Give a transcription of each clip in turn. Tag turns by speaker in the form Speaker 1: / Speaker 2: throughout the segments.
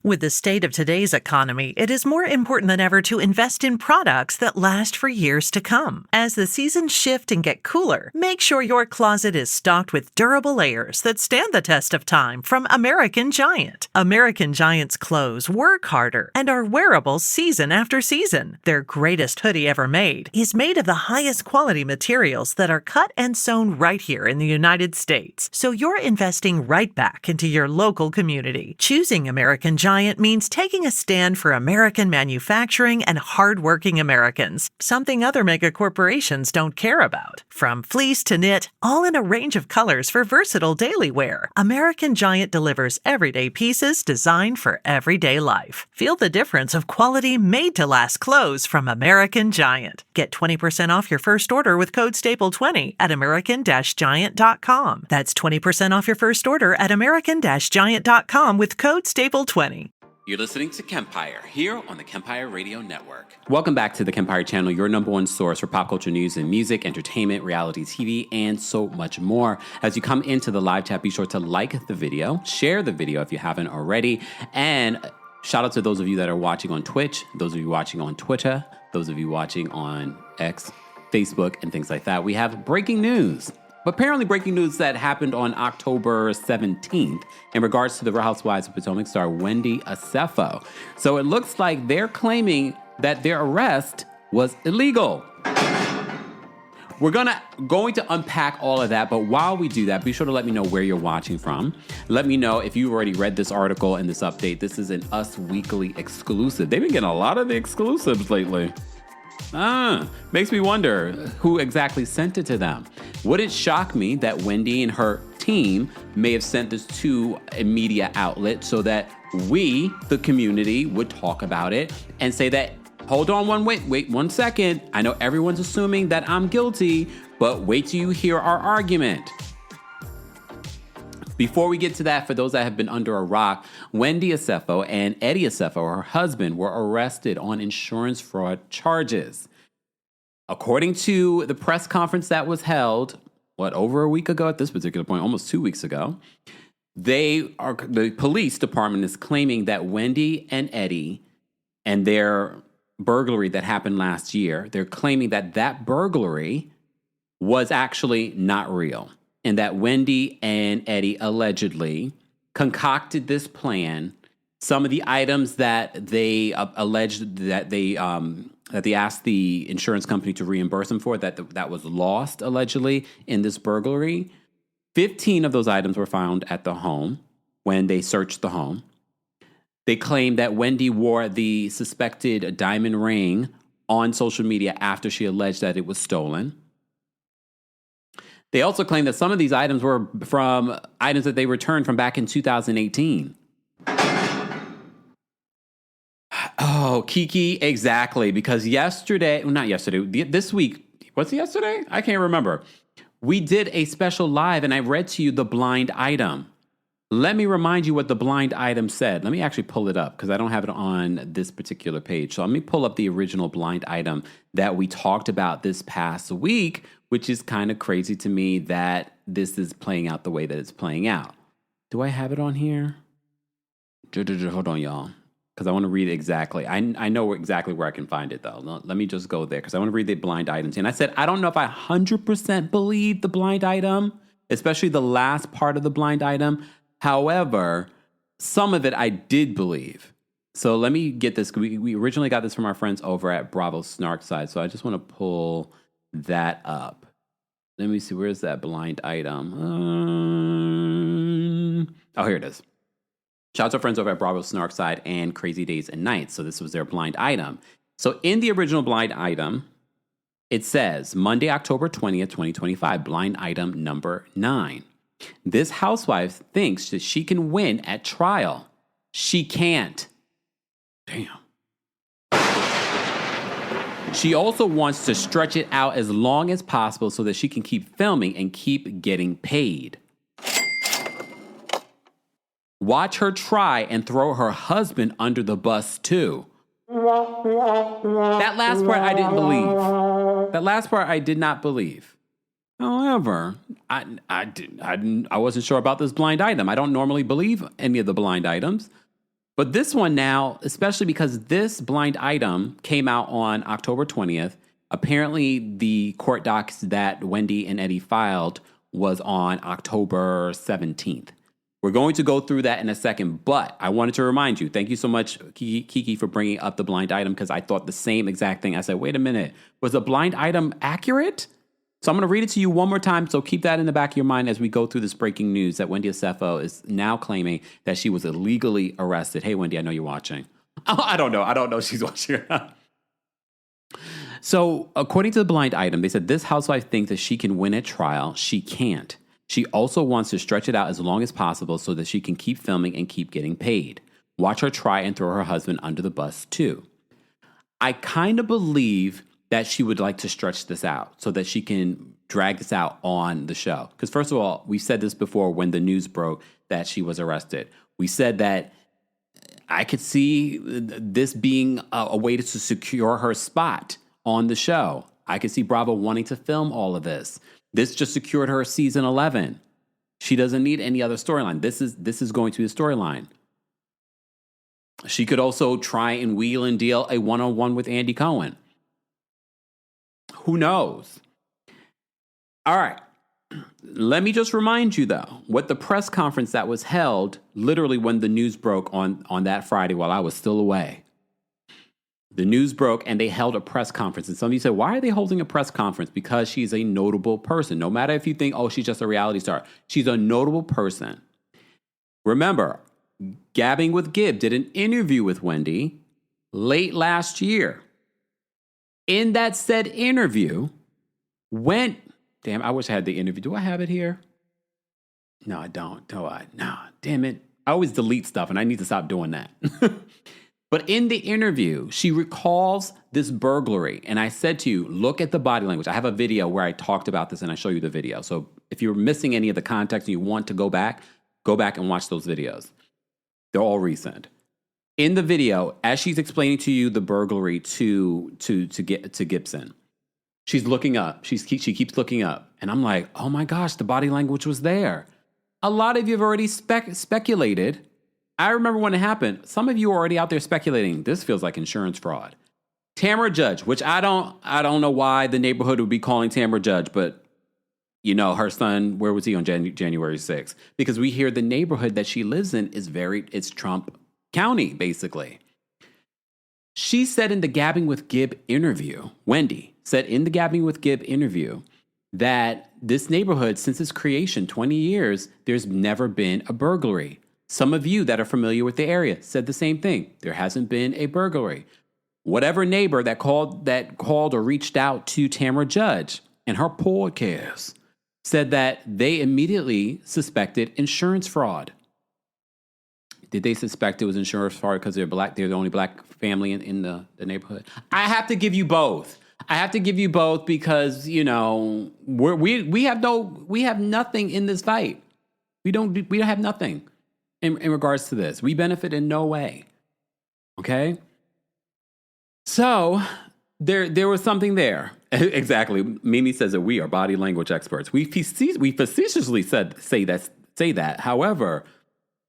Speaker 1: With the state of today's economy, it is more important than ever to invest in products that last for years to come. As the seasons shift and get cooler, make sure your closet is stocked with durable layers that stand the test of time from American Giant. American Giant's clothes work harder and are wearable season after season. Their greatest hoodie ever made is made of the highest quality materials that are cut and sewn right here in the United States. So you're investing right back into your local community. Choosing American Giant means taking a stand for American manufacturing and hardworking Americans, something other mega corporations don't care about. From fleece to knit, all in a range of colors for versatile daily wear, American Giant delivers everyday pieces designed for everyday life. Feel the difference of quality made-to-last clothes from American Giant. Get 20% off your first order with code STAPLE20 at american-giant.com. That's 20% off your first order at american-giant.com with code STAPLE20.
Speaker 2: You're listening to Kempire here on the Kempire Radio Network. Welcome back to the Kempire channel, your number one source for pop culture news and music, entertainment, reality TV, and so much more. As you come into the live chat, be sure to like the video, share the video if you haven't already, and shout out to those of you that are watching on Twitch, those of you watching on Twitter, those of you watching on X, Facebook, and things like that. We have breaking news. Apparently breaking news that happened on October 17th in regards to the Real Housewives of Potomac star Wendy Osefo. So it looks like they're claiming that their arrest was illegal. We're going to unpack all of that, but while we do that, be sure to let me know where you're watching from. Let me know if you've already read this article and this update. This is an Us Weekly exclusive. They've been getting a lot of the exclusives lately. Makes me wonder who exactly sent it to them. Would it shock me that Wendy and her team may have sent this to a media outlet so that we, the community, would talk about it and say that, hold on, wait 1 second. I know everyone's assuming that I'm guilty, but wait till you hear our argument. Before we get to that, for those that have been under a rock, Wendy Osefo and Eddie Osefo, her husband, were arrested on insurance fraud charges. According to the press conference that was held, over a week ago at this particular point, almost 2 weeks ago, the police department is claiming that Wendy and Eddie and their burglary that happened last year, they're claiming that that burglary was actually not real. And that Wendy and Eddie allegedly concocted this plan. Some of the items that they alleged that they asked the insurance company to reimburse them for, that was lost allegedly in this burglary. 15 of those items were found at the home when they searched the home. They claimed that Wendy wore the suspected diamond ring on social media after she alleged that it was stolen. They also claim that some of these items were from items that they returned from back in 2018. Oh, Kiki, exactly. Because this week, was it yesterday? I can't remember. We did a special live and I read to you the blind item. Let me remind you what the blind item said. Let me actually pull it up because I don't have it on this particular page. So let me pull up the original blind item that we talked about this past week, which is kind of crazy to me that this is playing out the way that it's playing out. Do I have it on here? Hold on, y'all, because I want to read it exactly. I know exactly where I can find it, though. Let me just go there because I want to read the blind items. And I said, I don't know if I 100% believe the blind item, especially the last part of the blind item. However, some of it I did believe. So let me get this. We originally got this from our friends over at Bravo Snark Side. So I just want to pull that up. Let me see. Where's that blind item? Here it is. Shout out to our friends over at Bravo Snark Side and Crazy Days and Nights. So this was their blind item. So in the original blind item, it says Monday, October 20th, 2025, blind item number 9. This housewife thinks that she can win at trial. She can't. Damn. She also wants to stretch it out as long as possible so that she can keep filming and keep getting paid. Watch her try and throw her husband under the bus too. That last part I didn't believe. That last part I did not believe. However, I wasn't sure about this blind item. I don't normally believe any of the blind items. But this one now, especially because this blind item came out on October 20th, apparently the court docs that Wendy and Eddie filed was on October 17th. We're going to go through that in a second, but I wanted to remind you, thank you so much, Kiki, for bringing up the blind item, because I thought the same exact thing. I said, wait a minute, was the blind item accurate? So I'm going to read it to you one more time, so keep that in the back of your mind as we go through this breaking news that Wendy Osefo is now claiming that she was illegally arrested. Hey, Wendy, I know you're watching. Oh, I don't know she's watching. So according to the blind item, they said this housewife thinks that she can win at trial. She can't. She also wants to stretch it out as long as possible so that she can keep filming and keep getting paid. Watch her try and throw her husband under the bus, too. I kind of believe that she would like to stretch this out so that she can drag this out on the show. Because first of all, we said this before when the news broke that she was arrested. We said that I could see this being a way to secure her spot on the show. I could see Bravo wanting to film all of this. This just secured her season 11. She doesn't need any other storyline. This is going to be a storyline. She could also try and wheel and deal a one-on-one with Andy Cohen. Who knows? All right. Let me just remind you, though, what the press conference that was held literally when the news broke on that Friday while I was still away. The news broke and they held a press conference. And some of you said, why are they holding a press conference? Because she's a notable person. No matter if you think, oh, she's just a reality star. She's a notable person. Remember, Gabbing with Gib did an interview with Wendy late last year. In that said interview, damn, I wish I had the interview. Do I have it here? No, I don't. Do I? No, damn it. I always delete stuff and I need to stop doing that. But in the interview, she recalls this burglary. And I said to you, look at the body language. I have a video where I talked about this and I show you the video. So if you're missing any of the context and you want to go back and watch those videos. They're all recent. In the video, as she's explaining to you the burglary to Gibson, she's looking up. She keeps looking up. And I'm like, oh my gosh, the body language was there. A lot of you have already speculated. I remember when it happened. Some of you are already out there speculating. This feels like insurance fraud. Tamara Judge, which I don't know why the neighborhood would be calling Tamara Judge, but you know, her son, where was he on January 6th? Because we hear the neighborhood that she lives in it's Trump County, basically. She said in the Gabbing with Gib interview, Wendy said in the Gabbing with Gib interview that this neighborhood, since its creation 20 years, there's never been a burglary. Some of you that are familiar with the area said the same thing. There hasn't been a burglary. Whatever neighbor that called or reached out to Tamara Judge and her podcast said that they immediately suspected insurance fraud. Did they suspect it was insurance fraud because they're black? They're the only black family in the neighborhood. I have to give you both. Because, you know, we have nothing in this fight. We don't have nothing in regards to this. We benefit in no way. Okay? So there was something there. Exactly. Mimi says that we are body language experts. We facetiously say that. However,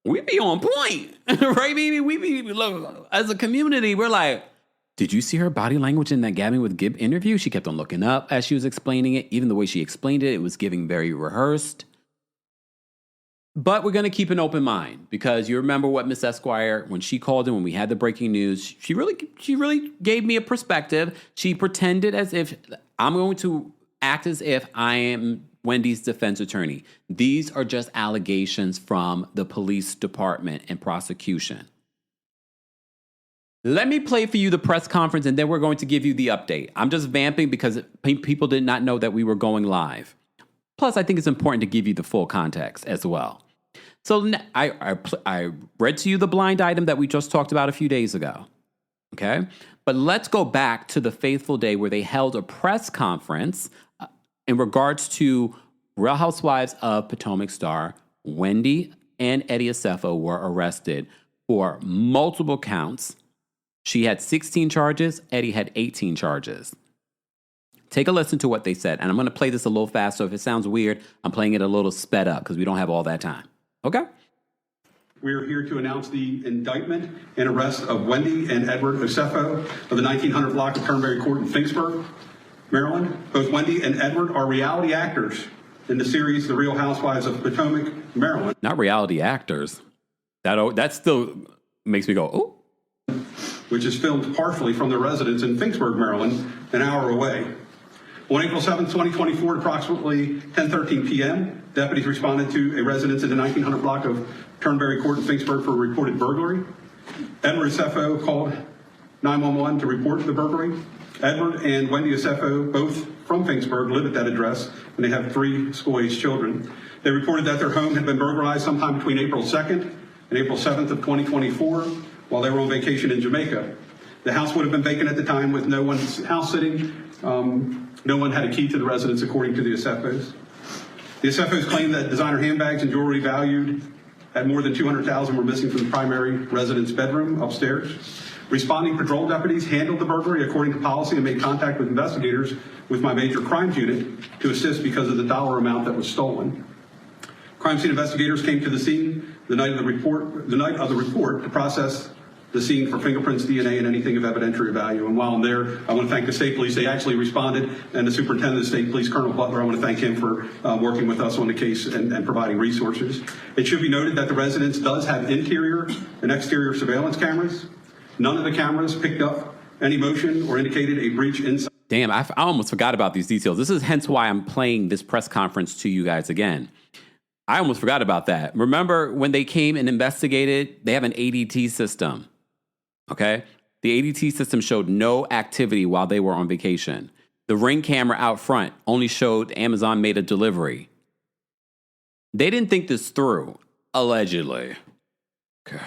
Speaker 2: we be on point, right, Mimi? We be, look, as a community, we're like, did you see her body language in that Gabbing with Gib interview? She kept on looking up as she was explaining it. Even the way she explained it, it was giving very rehearsed. But we're going to keep an open mind because you remember what Miss Esquire, when she called in, when we had the breaking news, she really gave me a perspective. She pretended as if I'm going to act as if I am Wendy's defense attorney. These are just allegations from the police department and prosecution. Let me play for you the press conference and then we're going to give you the update. I'm just vamping because people did not know that we were going live. Plus, I think it's important to give you the full context as well. So I read to you the blind item that we just talked about a few days ago, okay? But let's go back to the fateful day where they held a press conference in regards to Real Housewives of Potomac star Wendy and Eddie Osefo were arrested for multiple counts. She had 16 charges. Eddie had 18 charges. Take a listen to what they said. And I'm going to play this a little fast. So if it sounds weird, I'm playing it a little sped up because we don't have all that time. Okay?
Speaker 3: We are here to announce the indictment and arrest of Wendy and Edward Osefo of the 1900 block of Turnberry Court in Finksburg, Maryland. Both Wendy and Edward are reality actors in the series The Real Housewives of Potomac, Maryland. Not reality actors. That still makes me go, oh. Which is filmed partially from their residence in Finksburg, Maryland, an hour away. On April 7, 2024, at approximately 10:13 p.m., deputies responded to a residence in the 1900 block of Turnberry Court in Finksburg for a reported burglary. Edward Osefo called 911 to report the burglary. Edward and Wendy Osefo, both from Finksburg, live at that address, and they have 3 school-aged children. They reported that their home had been burglarized sometime between April 2nd and April 7th of 2024 while they were on vacation in Jamaica. The house would have been vacant at the time with no one's house sitting. No one had a key to the residence, according to the Osefos. The Osefos claimed that designer handbags and jewelry valued at more than $200,000 were missing from the primary residence bedroom upstairs. Responding patrol deputies handled the burglary according to policy and made contact with investigators with my major crimes unit to assist because of the dollar amount that was stolen. Crime scene investigators came to the scene the night of the report to process the scene for fingerprints, DNA, and anything of evidentiary value. And while I'm there, I want to thank the state police. They actually responded, and the superintendent of the state police, Colonel Butler, I want to thank him for working with us on the case and providing resources. It should be noted that the residence does have interior and exterior surveillance cameras. None of the cameras picked up any motion or indicated a breach inside. Damn, I almost forgot about these details. This is hence why I'm playing this press conference to you guys again. I almost forgot about that. Remember when they came and investigated, they have an ADT system. Okay? The ADT system showed no activity while they were on vacation. The Ring camera out front only showed Amazon made a delivery. They didn't think this through, allegedly. Okay.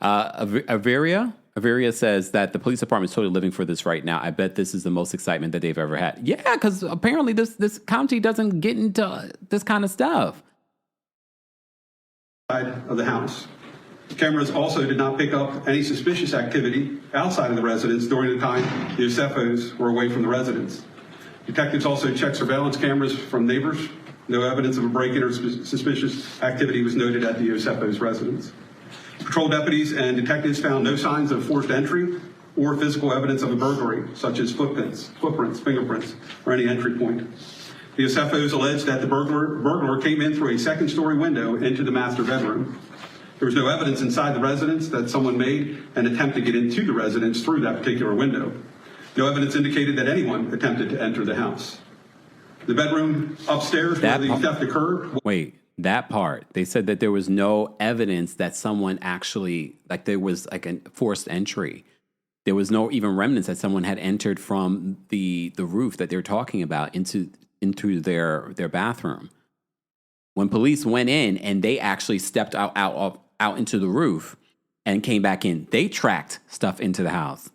Speaker 3: Averia says that the police department is totally living for this right now. I bet this is the most excitement that they've ever had. Yeah, because apparently this county doesn't get into this kind of stuff. Of the house. Cameras also did not pick up any suspicious activity outside of the residence during the time the Osefos were away from the residence. Detectives also checked surveillance cameras from neighbors. No evidence of a break-in or suspicious activity was noted at the Osefos' residence. Patrol deputies and detectives found no signs of forced entry or physical evidence of a burglary, such as footprints, fingerprints, or any entry point. The Osefos alleged that the burglar came in through a second-story window into the master bedroom. There was no evidence inside the residence that someone made an attempt to get into the residence through that particular window. No evidence indicated that anyone attempted to enter the house. The bedroom upstairs where the theft occurred. Wait, that part. They said that there was no evidence that someone actually, like there was like a forced entry. There was no even remnants that someone had entered from the roof that they're talking about into their bathroom. When police went in and they actually stepped out into the roof and came back in, they tracked stuff into the house.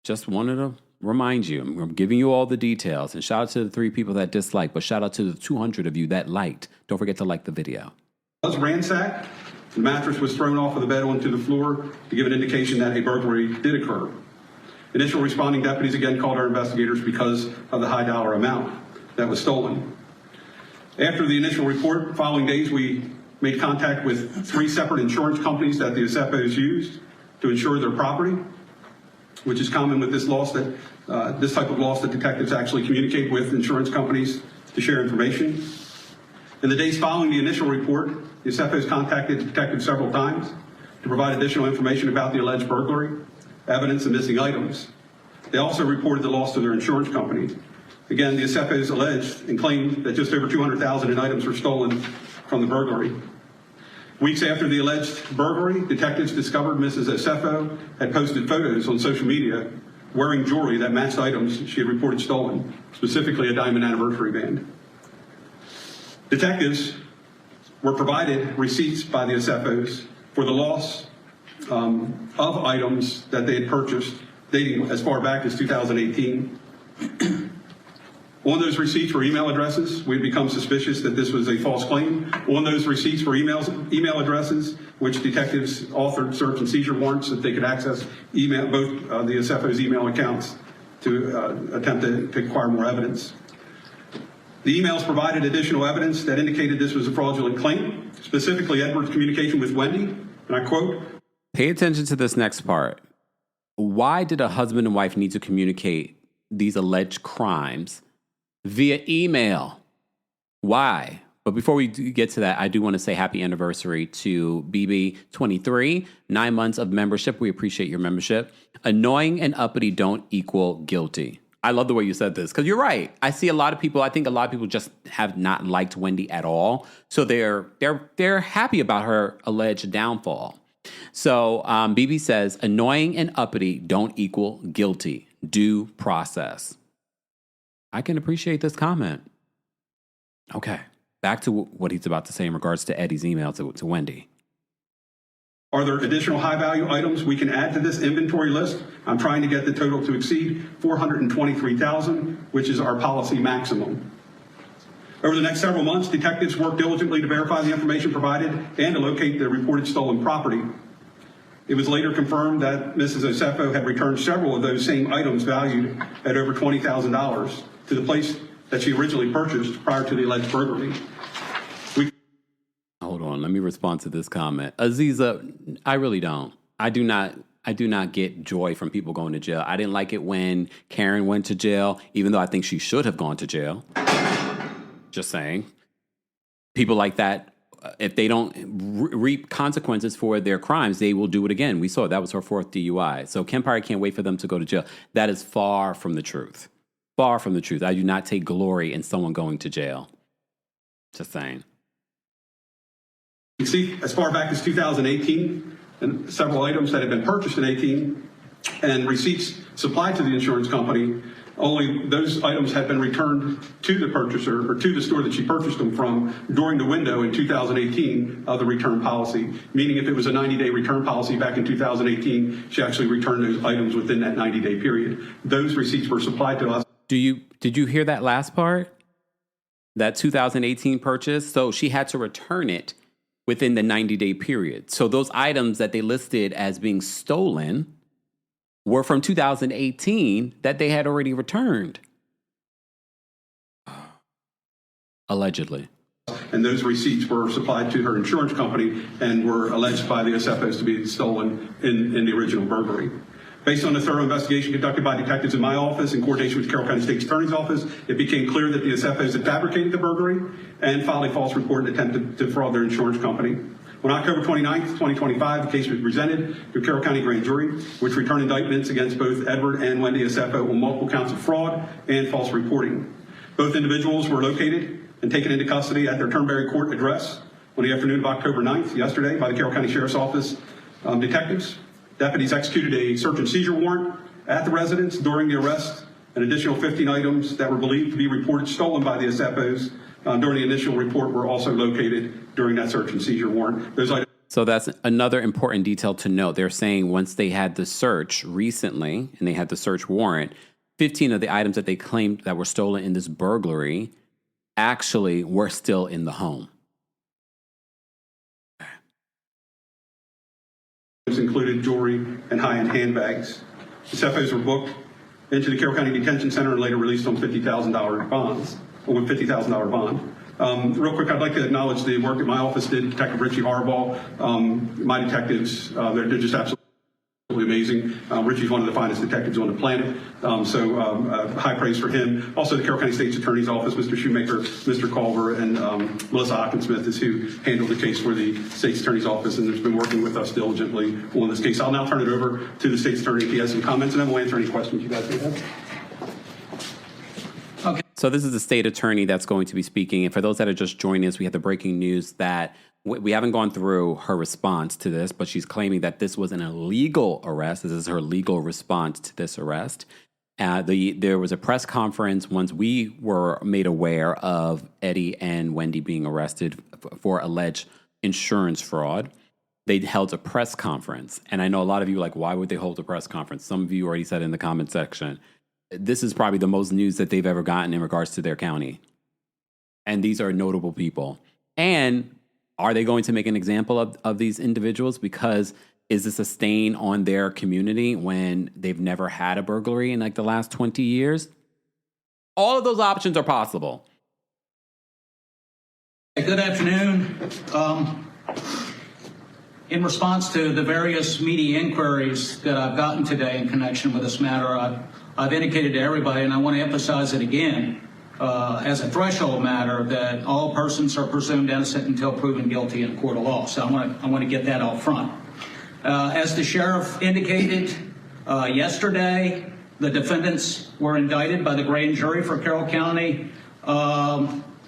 Speaker 3: Just wanted to remind you, I'm giving you all the details. And shout out to the 3 people that disliked, but shout out to the 200 of you that liked. Don't forget to like the video. It was ransacked. The mattress was thrown off of the bed onto the floor to give an indication that a burglary did occur. Initial responding deputies again called our investigators because of the high dollar amount that was stolen. After the initial report, following days, we made contact with 3 separate insurance companies that the Osefos used to insure their property, which is common with this type of loss that detectives actually communicate with insurance companies to share information. In the days following the initial report, the Osefos contacted detectives several times to provide additional information about the alleged burglary, evidence, and missing items. They also reported the loss to their insurance company. Again, the Osefos alleged and claimed that just over $200,000 in items were stolen from the burglary. Weeks after the alleged burglary, detectives discovered Mrs. Osefo had posted photos on social media wearing jewelry that matched items she had reported stolen, specifically a diamond anniversary band. Detectives were provided receipts by the Osefos for the loss of items that they had purchased dating as far back as 2018. On those receipts were email addresses. We'd become suspicious that this was a false claim. On those receipts were email addresses, which detectives authored search and seizure warrants that they could access both the Osefos' email accounts to attempt to acquire more evidence. The emails provided additional evidence that indicated this was a fraudulent claim, specifically Edward's communication with Wendy, and I quote,
Speaker 2: "Pay attention to this next part. Why did a husband and wife need to communicate these alleged crimes via email? Why?" But before we get to that, I do want to say happy anniversary to BB23, 9 months of membership. We appreciate your membership. Annoying and uppity don't equal guilty. I love the way you said this, because you're right. I think a lot of people just have not liked Wendy at all. So they're happy about her alleged downfall. So BB says, annoying and uppity don't equal guilty. Due process. I can appreciate this comment. Okay. Back to what he's about to say in regards to Eddie's email to Wendy.
Speaker 3: Are there additional high-value items we can add to this inventory list? I'm trying to get the total to exceed $423,000, which is our policy maximum. Over the next several months, detectives worked diligently to verify the information provided and to locate the reported stolen property. It was later confirmed that Mrs. Osefo had returned several of those same items valued at over $20,000 to the place that she originally purchased prior to the alleged burglary.
Speaker 2: Hold on, let me respond to this comment. Aziza, I really don't. I do not get joy from people going to jail. I didn't like it when Karen went to jail, even though I think she should have gone to jail. Just saying. People like that, if they don't reap consequences for their crimes, they will do it again. We saw it. That was her 4th DUI. So Kempire can't wait for them to go to jail. That is far from the truth. Far from the truth. I do not take glory in someone going to jail. Just saying.
Speaker 3: You see, as far back as 2018, and several items that had been purchased in 18 and receipts supplied to the insurance company, only those items had been returned to the purchaser or to the store that she purchased them from during the window in 2018 of the return policy. Meaning if it was a 90-day return policy back in 2018, she actually returned those items within that 90-day period. Those receipts were supplied to us.
Speaker 2: Did you hear that last part? That 2018 purchase? So she had to return it within the 90-day period. So those items that they listed as being stolen were from 2018 that they had already returned. Allegedly.
Speaker 3: And those receipts were supplied to her insurance company and were alleged by the Osefos to be stolen in the original burglary. Based on a thorough investigation conducted by detectives in my office in coordination with Carroll County State's Attorney's Office, it became clear that the Osefos had fabricated the burglary and filed a false report and attempted to defraud their insurance company. On October 29th, 2025, the case was presented to a Carroll County grand jury, which returned indictments against both Edward and Wendy Osefo on multiple counts of fraud and false reporting. Both individuals were located and taken into custody at their Turnberry Court address on the afternoon of October 9th, yesterday, by the Carroll County Sheriff's Office detectives. Deputies executed a search and seizure warrant at the residence during the arrest. An additional 15 items that were believed to be reported stolen by the Osefos during the initial report were also located during that search and seizure warrant. Those items.
Speaker 2: So that's another important detail to note. They're saying once they had the search recently and they had the search warrant, 15 of the items that they claimed that were stolen in this burglary actually were still in the home.
Speaker 3: Included jewelry and high-end handbags. The Osefos were booked into the Carroll County Detention Center and later released on $50,000 bonds, or with $50,000 bond. Real quick, I'd like to acknowledge the work that my office did, Detective Richie Harbaugh. My detectives, they're just absolutely amazing. Richie's one of the finest detectives on the planet, so high praise for him. Also, the Carroll County State's Attorney's Office, Mr. Shoemaker, Mr. Culver, and Melissa Hockensmith is who handled the case for the State's Attorney's Office and has been working with us diligently on this case. I'll now turn it over to the State's Attorney if he has some comments, and then we'll answer any questions you guys may have.
Speaker 2: Okay. So this is the state attorney that's going to be speaking. And for those that are just joining us, we have the breaking news that we haven't gone through her response to this, but she's claiming that this was an illegal arrest. This is her legal response to this arrest. There was a press conference once we were made aware of Eddie and Wendy being arrested for alleged insurance fraud. They held a press conference. And I know a lot of you are like, why would they hold a press conference? Some of you already said in the comment section. This is probably the most news that they've ever gotten in regards to their county. And these are notable people. And are they going to make an example of these individuals? Because is this a stain on their community when they've never had a burglary in like the last 20 years? All of those options are possible.
Speaker 4: Good afternoon. In response to the various media inquiries that I've gotten today in connection with this matter, I've indicated to everybody, and I want to emphasize it again, as a threshold matter, that all persons are presumed innocent until proven guilty in a court of law. So I want to get that out front. As the sheriff indicated yesterday, the defendants were indicted by the grand jury for Carroll County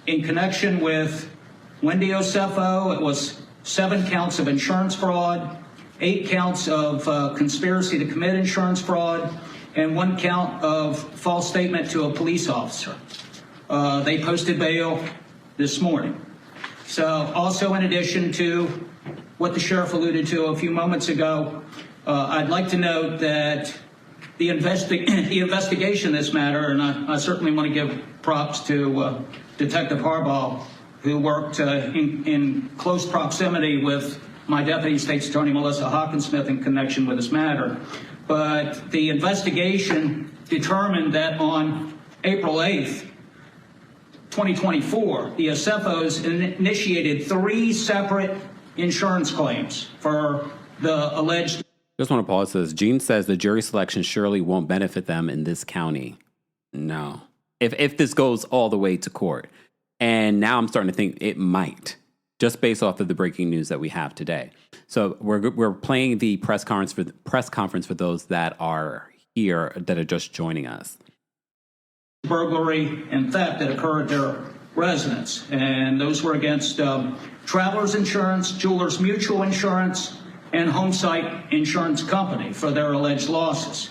Speaker 4: in connection with Wendy Osefo. It was 7 counts of insurance fraud, 8 counts of conspiracy to commit insurance fraud, and 1 count of false statement to a police officer. They posted bail this morning. So also, in addition to what the sheriff alluded to a few moments ago, I'd like to note that the investigation in this matter, and I certainly want to give props to Detective Harbaugh, who worked in close proximity with my Deputy State's Attorney, Melissa Hawkinsmith, in connection with this matter. But the investigation determined that on April 8th, 2024, the Osefos initiated 3 separate insurance claims for the alleged.
Speaker 2: Just want to pause this. Gene says the jury selection surely won't benefit them in this county. No. If this goes all the way to court. And now I'm starting to think it might, just based off of the breaking news that we have today. So we're playing the press conference for those that are here, that are just joining us.
Speaker 4: Burglary and theft that occurred at their residence, and those were against Travelers Insurance, Jewelers Mutual Insurance, and Homesite Insurance Company for their alleged losses.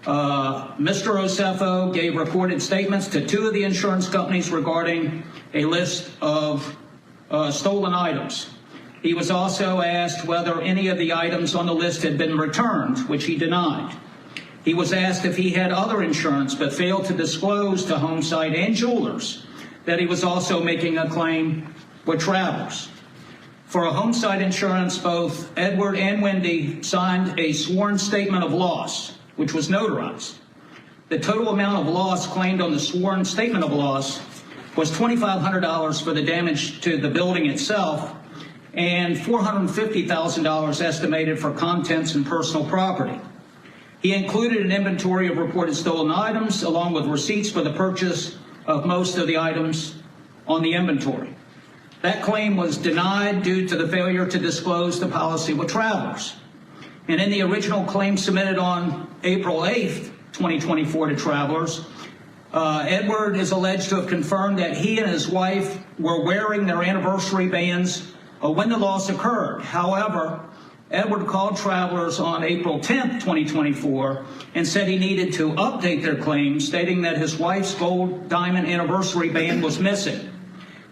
Speaker 4: Mr. Osefo gave reported statements to 2 of the insurance companies regarding a list of stolen items. He was also asked whether any of the items on the list had been returned, which he denied. He was asked if he had other insurance but failed to disclose to Homesite and Jewelers that he was also making a claim with Travelers. For a Homesite Insurance, both Edward and Wendy signed a sworn statement of loss, which was notarized. The total amount of loss claimed on the sworn statement of loss was $2,500 for the damage to the building itself and $450,000 estimated for contents and personal property. He included an inventory of reported stolen items along with receipts for the purchase of most of the items on the inventory. That claim was denied due to the failure to disclose the policy with Travelers. And in the original claim submitted on April 8th, 2024 to Travelers, Edward is alleged to have confirmed that he and his wife were wearing their anniversary bands when the loss occurred. However, Edward called Travelers on April 10th, 2024, and said he needed to update their claim, stating that his wife's gold diamond anniversary band was missing.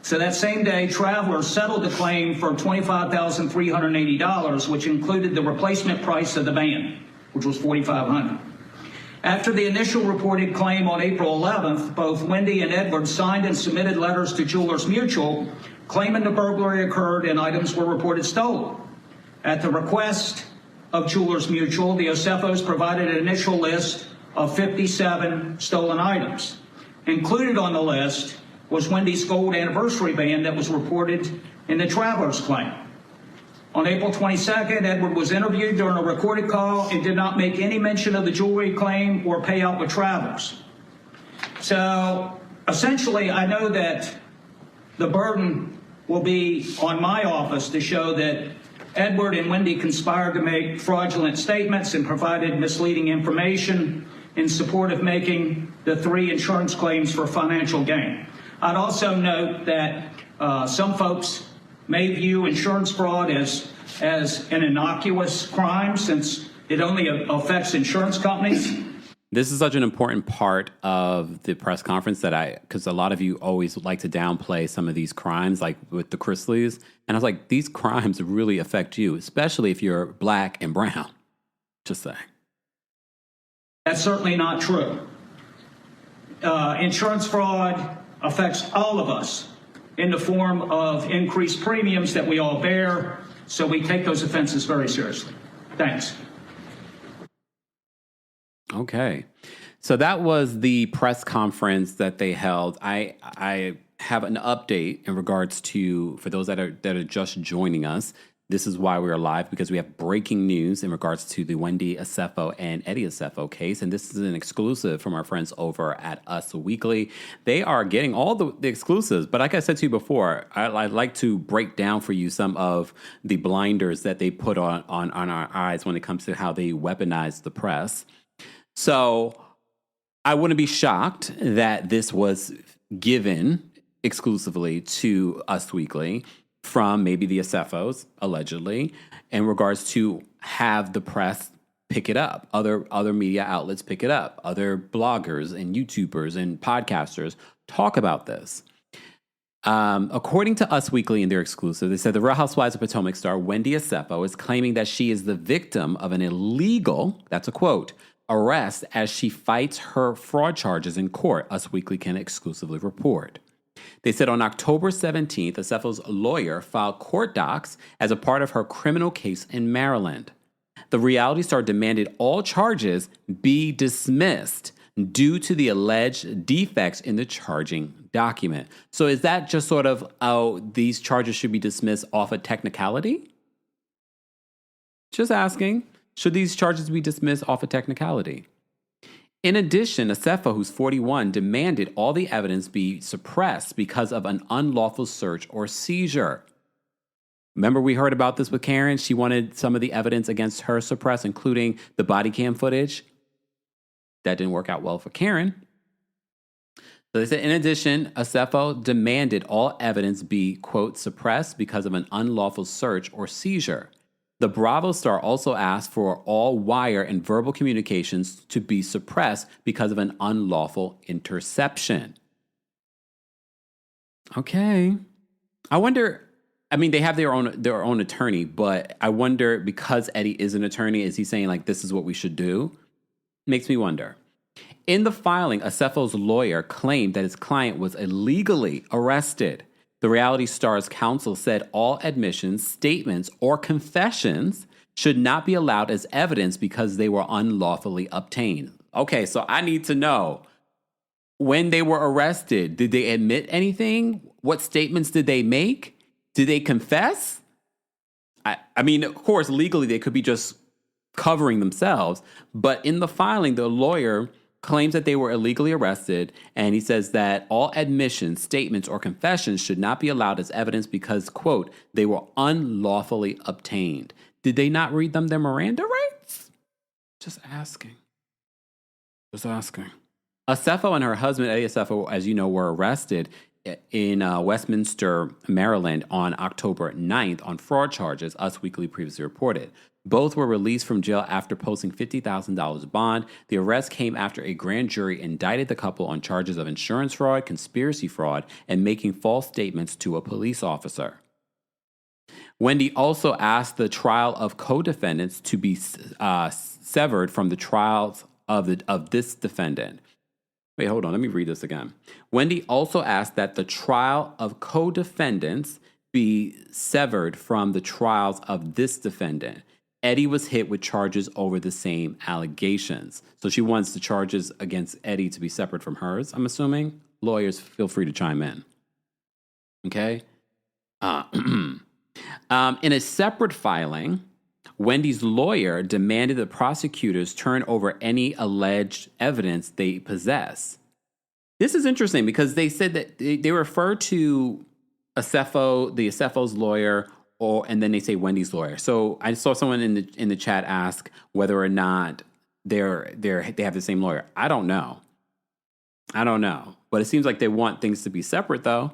Speaker 4: So that same day, Travelers settled the claim for $25,380, which included the replacement price of the band, which was $4,500. After the initial reported claim on April 11th, both Wendy and Edward signed and submitted letters to Jewelers Mutual claiming the burglary occurred and items were reported stolen. At the request of Jewelers Mutual, the Osefos provided an initial list of 57 stolen items. Included on the list was Wendy's gold anniversary band that was reported in the Travelers claim. On April 22nd, Edward was interviewed during a recorded call and did not make any mention of the jewelry claim or payout with Travelers. So essentially, I know that the burden will be on my office to show that Edward and Wendy conspired to make fraudulent statements and provided misleading information in support of making the 3 insurance claims for financial gain. I'd also note that some folks may view insurance fraud as an innocuous crime since it only affects insurance companies.
Speaker 2: This is such an important part of the press conference because a lot of you always like to downplay some of these crimes, like with the Chrisleys. And I was like, these crimes really affect you, especially if you're black and brown. Just saying.
Speaker 4: That's certainly not true. Insurance fraud affects all of us in the form of increased premiums that we all bear, so we take those offenses very seriously. Thanks.
Speaker 2: Okay. So that was the press conference that they held. I have an update in regards to, for those that are just joining us, this is why we're live, because we have breaking news in regards to the Wendy Osefo and Eddie Osefo case. And this is an exclusive from our friends over at Us Weekly. They are getting all the exclusives. But like I said to you before, I'd like to break down for you some of the blinders that they put on our eyes when it comes to how they weaponize the press. So I wouldn't be shocked that this was given exclusively to Us Weekly from maybe the Osefos, allegedly, in regards to have the press pick it up, other media outlets pick it up, other bloggers and YouTubers and podcasters talk about this. According to Us Weekly in their exclusive, they said the Real Housewives of Potomac star Wendy Osefo is claiming that she is the victim of an illegal, that's a quote, arrest as she fights her fraud charges in court, Us Weekly can exclusively report. They said on October 17th, Osefo's lawyer filed court docs as a part of her criminal case in Maryland. The reality star demanded all charges be dismissed due to the alleged defects in the charging document. So is that just sort of, oh, these charges should be dismissed off a technicality? Just asking, should these charges be dismissed off a technicality? In addition, Osefo, who's 41, demanded all the evidence be suppressed because of an unlawful search or seizure. Remember we heard about this with Karen? She wanted some of the evidence against her suppressed, including the body cam footage. That didn't work out well for Karen. So they said, in addition, Osefo demanded all evidence be, quote, suppressed because of an unlawful search or seizure. The Bravo star also asked for all wire and verbal communications to be suppressed because of an unlawful interception. Okay. I wonder, I mean, they have their own attorney, but I wonder, because Eddie is an attorney, is he saying like, this is what we should do? Makes me wonder. In the filing, Osefo's lawyer claimed that his client was illegally arrested. The reality star's counsel said all admissions, statements, or confessions should not be allowed as evidence because they were unlawfully obtained. Okay, so I need to know, when they were arrested, did they admit anything? What statements did they make? Did they confess? I mean, of course, legally they could be just covering themselves, but in the filing, the lawyer claims that they were illegally arrested, and he says that all admissions, statements, or confessions should not be allowed as evidence because, quote, they were unlawfully obtained. Did they not read them their Miranda rights? Just asking. Osefo and her husband, Eddie Osefo, as you know, were arrested in Westminster, Maryland on October 9th on fraud charges, Us Weekly previously reported. Both were released from jail after posting $50,000 bond. The arrest came after a grand jury indicted the couple on charges of insurance fraud, conspiracy fraud, and making false statements to a police officer. Wendy also asked the trial of co-defendants to be severed from the trials of this defendant. Wait, hold on. Let me read this again. Wendy also asked that the trial of co-defendants be severed from the trials of this defendant. Eddie was hit with charges over the same allegations. So she wants the charges against Eddie to be separate from hers, I'm assuming. Lawyers, feel free to chime in. Okay? In a separate filing, Wendy's lawyer demanded the prosecutors turn over any alleged evidence they possess. This is interesting because they said that they refer to Osefo, the Osefo's lawyer, and then they say Wendy's lawyer. So I saw someone in the chat ask whether or not they have the same lawyer. I don't know. But it seems like they want things to be separate, though.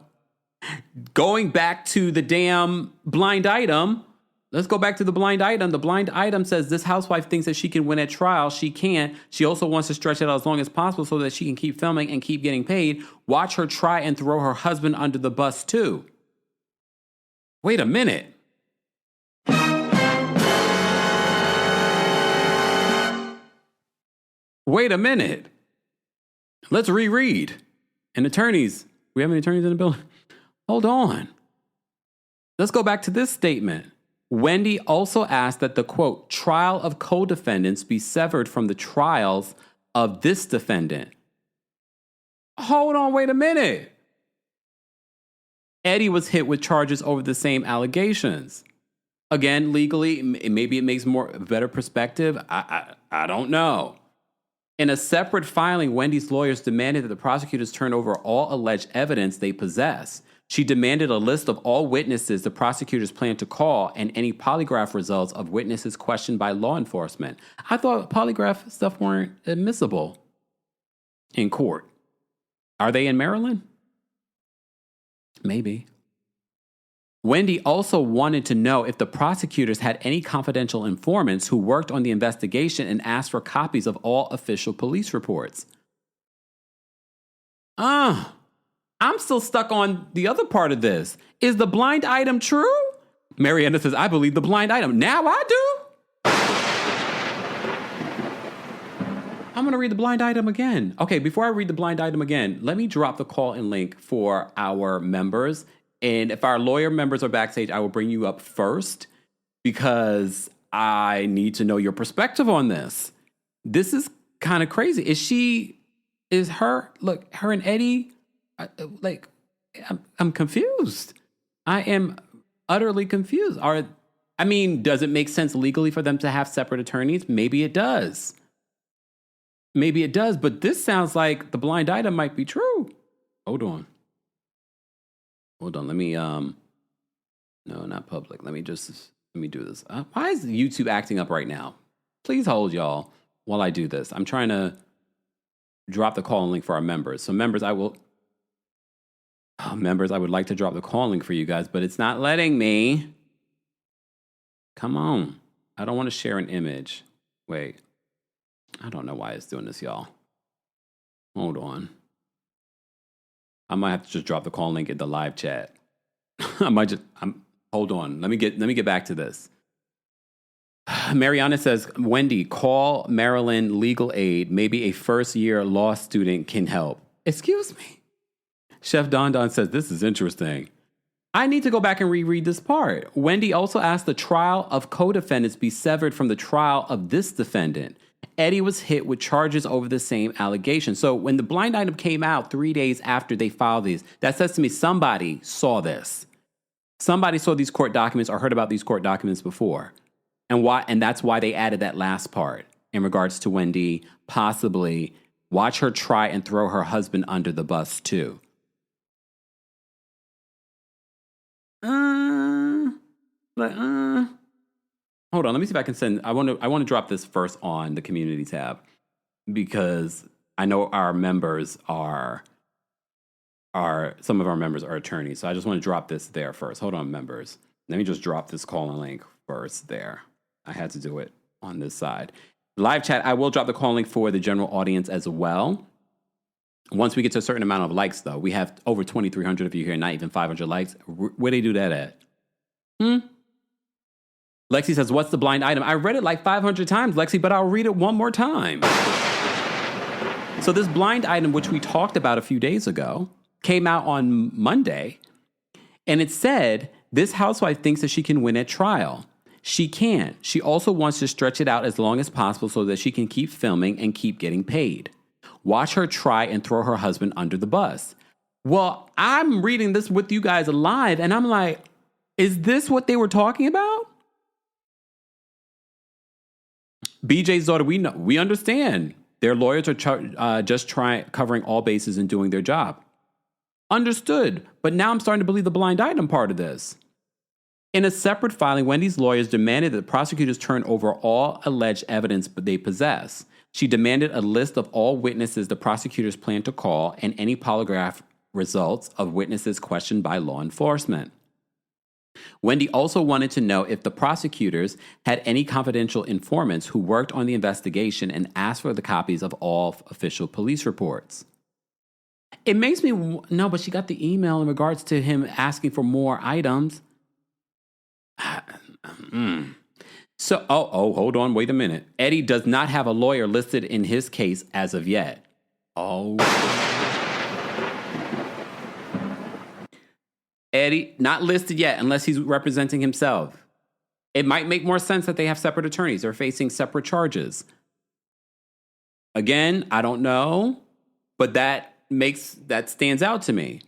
Speaker 2: Going back to the damn blind item. Let's go back to the blind item. The blind item says this housewife thinks that she can win at trial. She can't. She also wants to stretch it out as long as possible so that she can keep filming and keep getting paid. Watch her try and throw her husband under the bus, too. Wait a minute. Wait a minute. Let's reread. And attorneys, we have any attorneys in the building? Hold on. Let's go back to this statement. Wendy also asked that the, quote, trial of co-defendants be severed from the trials of this defendant. Hold on, wait a minute. Eddie was hit with charges over the same allegations. Again, legally, maybe it makes better perspective. I don't know. In a separate filing, Wendy's lawyers demanded that the prosecutors turn over all alleged evidence they possess. She demanded a list of all witnesses the prosecutors plan to call and any polygraph results of witnesses questioned by law enforcement. I thought polygraph stuff weren't admissible in court. Are they in Maryland? Maybe. Wendy also wanted to know if the prosecutors had any confidential informants who worked on the investigation and asked for copies of all official police reports. I'm still stuck on the other part of this. Is the blind item true? Mariana says, I believe the blind item. Now I do. I'm going to read the blind item again. Okay, before I read the blind item again, let me drop the call-in link for our members. And if our lawyer members are backstage, I will bring you up first because I need to know your perspective on this. This is kind of crazy. Her and Eddie, I'm confused. I am utterly confused. Does it make sense legally for them to have separate attorneys? Maybe it does. But this sounds like the blind item might be true. Hold on, let me, no, not public. Let me do this. Why is YouTube acting up right now? Please hold, y'all, while I do this. I'm trying to drop the call link for our members. So members, I would like to drop the call link for you guys, but it's not letting me. Come on. I don't want to share an image. Wait. I don't know why it's doing this, y'all. Hold on. I might have to just drop the call link in the live chat. Hold on. Let me get back to this. Mariana says, Wendy, call Maryland legal aid. Maybe a first-year law student can help. Excuse me. Chef Don Don says, this is interesting. I need to go back and reread this part. Wendy also asked the trial of co-defendants be severed from the trial of this defendant. Eddie was hit with charges over the same allegation. So when the blind item came out 3 days after they filed these, that says to me somebody saw this. Somebody saw these court documents or heard about these court documents before. And that's why they added that last part in regards to Wendy possibly watch her try and throw her husband under the bus too. Hold on, let me see if I can send. I want to drop this first on the community tab because I know our members are some of our members are attorneys. So I just want to drop this there first. Hold on, members. Let me just drop this call and link first there. I had to do it on this side. Live chat, I will drop the call link for the general audience as well. Once we get to a certain amount of likes, though, we have over 2,300 of you here, not even 500 likes. Where they do that at? Lexi says, what's the blind item? I read it like 500 times, Lexi, but I'll read it one more time. So this blind item, which we talked about a few days ago, came out on Monday, and it said, this housewife thinks that she can win at trial. She can't. She also wants to stretch it out as long as possible so that she can keep filming and keep getting paid. Watch her try and throw her husband under the bus. Well, I'm reading this with you guys live, and I'm like, is this what they were talking about? BJ's daughter, we understand. Their lawyers are just covering all bases and doing their job. Understood. But now I'm starting to believe the blind item part of this. In a separate filing, Wendy's lawyers demanded that the prosecutors turn over all alleged evidence they possess. She demanded a list of all witnesses the prosecutors plan to call and any polygraph results of witnesses questioned by law enforcement. Wendy also wanted to know if the prosecutors had any confidential informants who worked on the investigation and asked for the copies of all official police reports. It makes me, no, but she got the email in regards to him asking for more items. So, hold on, wait a minute. Eddie does not have a lawyer listed in his case as of yet. Eddie, not listed yet unless he's representing himself. It might make more sense that they have separate attorneys. They're facing separate charges. Again, I don't know, but that stands out to me.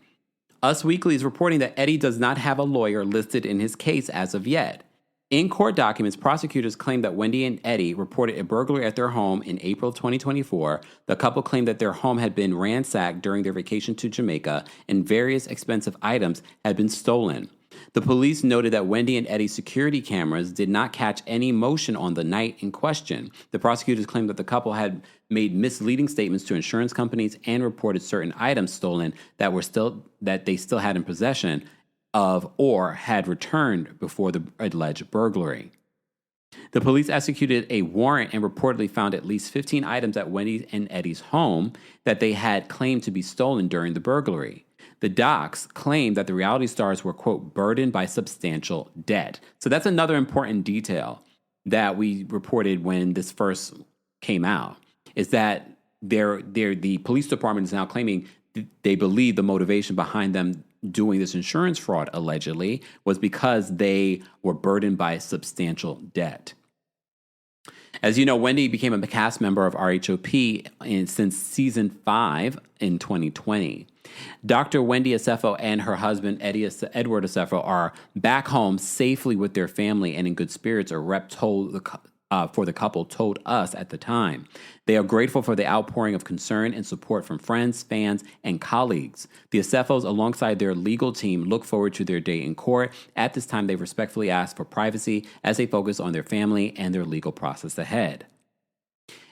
Speaker 2: Us Weekly is reporting that Eddie does not have a lawyer listed in his case as of yet. In court documents, prosecutors claim that Wendy and Eddie reported a burglary at their home in April 2024. The couple claimed that their home had been ransacked during their vacation to Jamaica and various expensive items had been stolen. The police noted that Wendy and Eddie's security cameras did not catch any motion on the night in question. The prosecutors claimed that the couple had made misleading statements to insurance companies and reported certain items stolen that they still had in possession of or had returned before the alleged burglary. The police executed a warrant and reportedly found at least 15 items at Wendy and Eddie's home that they had claimed to be stolen during the burglary. The docs claimed that the reality stars were, quote, burdened by substantial debt. So that's another important detail that we reported when this first came out, is that the police department is now claiming they believe the motivation behind them doing this insurance fraud, allegedly, was because they were burdened by substantial debt. As you know, Wendy became a cast member of RHOP since season 5 in 2020. Dr. Wendy Osefo and her husband, Edward Osefo, are back home safely with their family and in good spirits, a rep for the couple told us at the time. They are grateful for the outpouring of concern and support from friends, fans, and colleagues. The Osefos, alongside their legal team, look forward to their day in court. At this time, they respectfully ask for privacy as they focus on their family and their legal process ahead.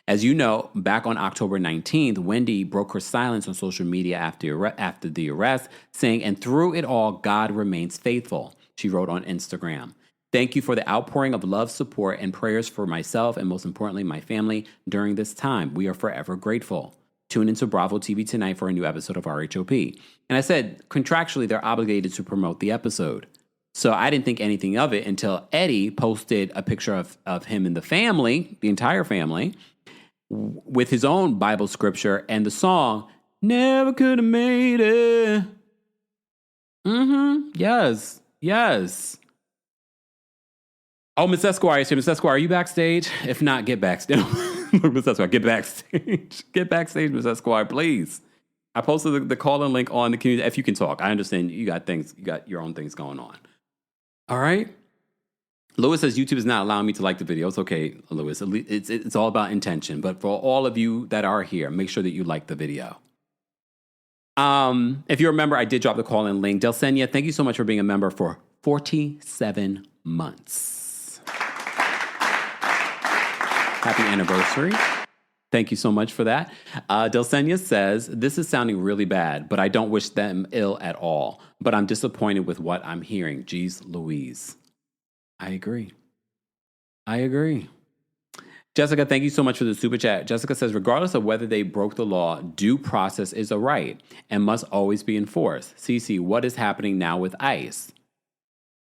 Speaker 2: As you know, back on October 19th, Wendy broke her silence on social media after the arrest, saying, "And through it all, God remains faithful," she wrote on Instagram. "Thank you for the outpouring of love, support, and prayers for myself and most importantly, my family during this time. We are forever grateful. Tune into Bravo TV tonight for a new episode of RHOP." And I said, contractually, they're obligated to promote the episode. So I didn't think anything of it until Eddie posted a picture of him and the family, the entire family, with his own Bible scripture and the song, "Never Could Have Made It." Yes. Oh, Miss Esquire is here. Miss Esquire, are you backstage? If not, get backstage. Miss Esquire, get backstage. Get backstage, Miss Esquire, please. I posted the call-in link on the community. If you can talk, I understand you got your own things going on. All right. Lewis says YouTube is not allowing me to like the video. It's okay, Lewis. It's all about intention. But for all of you that are here, make sure that you like the video. If you remember, I did drop the call-in link. Delsenia, thank you so much for being a member for 47 months. Happy anniversary. Thank you so much for that. Delsenia says, "This is sounding really bad, but I don't wish them ill at all. But I'm disappointed with what I'm hearing. Geez Louise." I agree. Jessica, thank you so much for the super chat. Jessica says, "Regardless of whether they broke the law, due process is a right and must always be enforced. Cece, what is happening now with ICE?"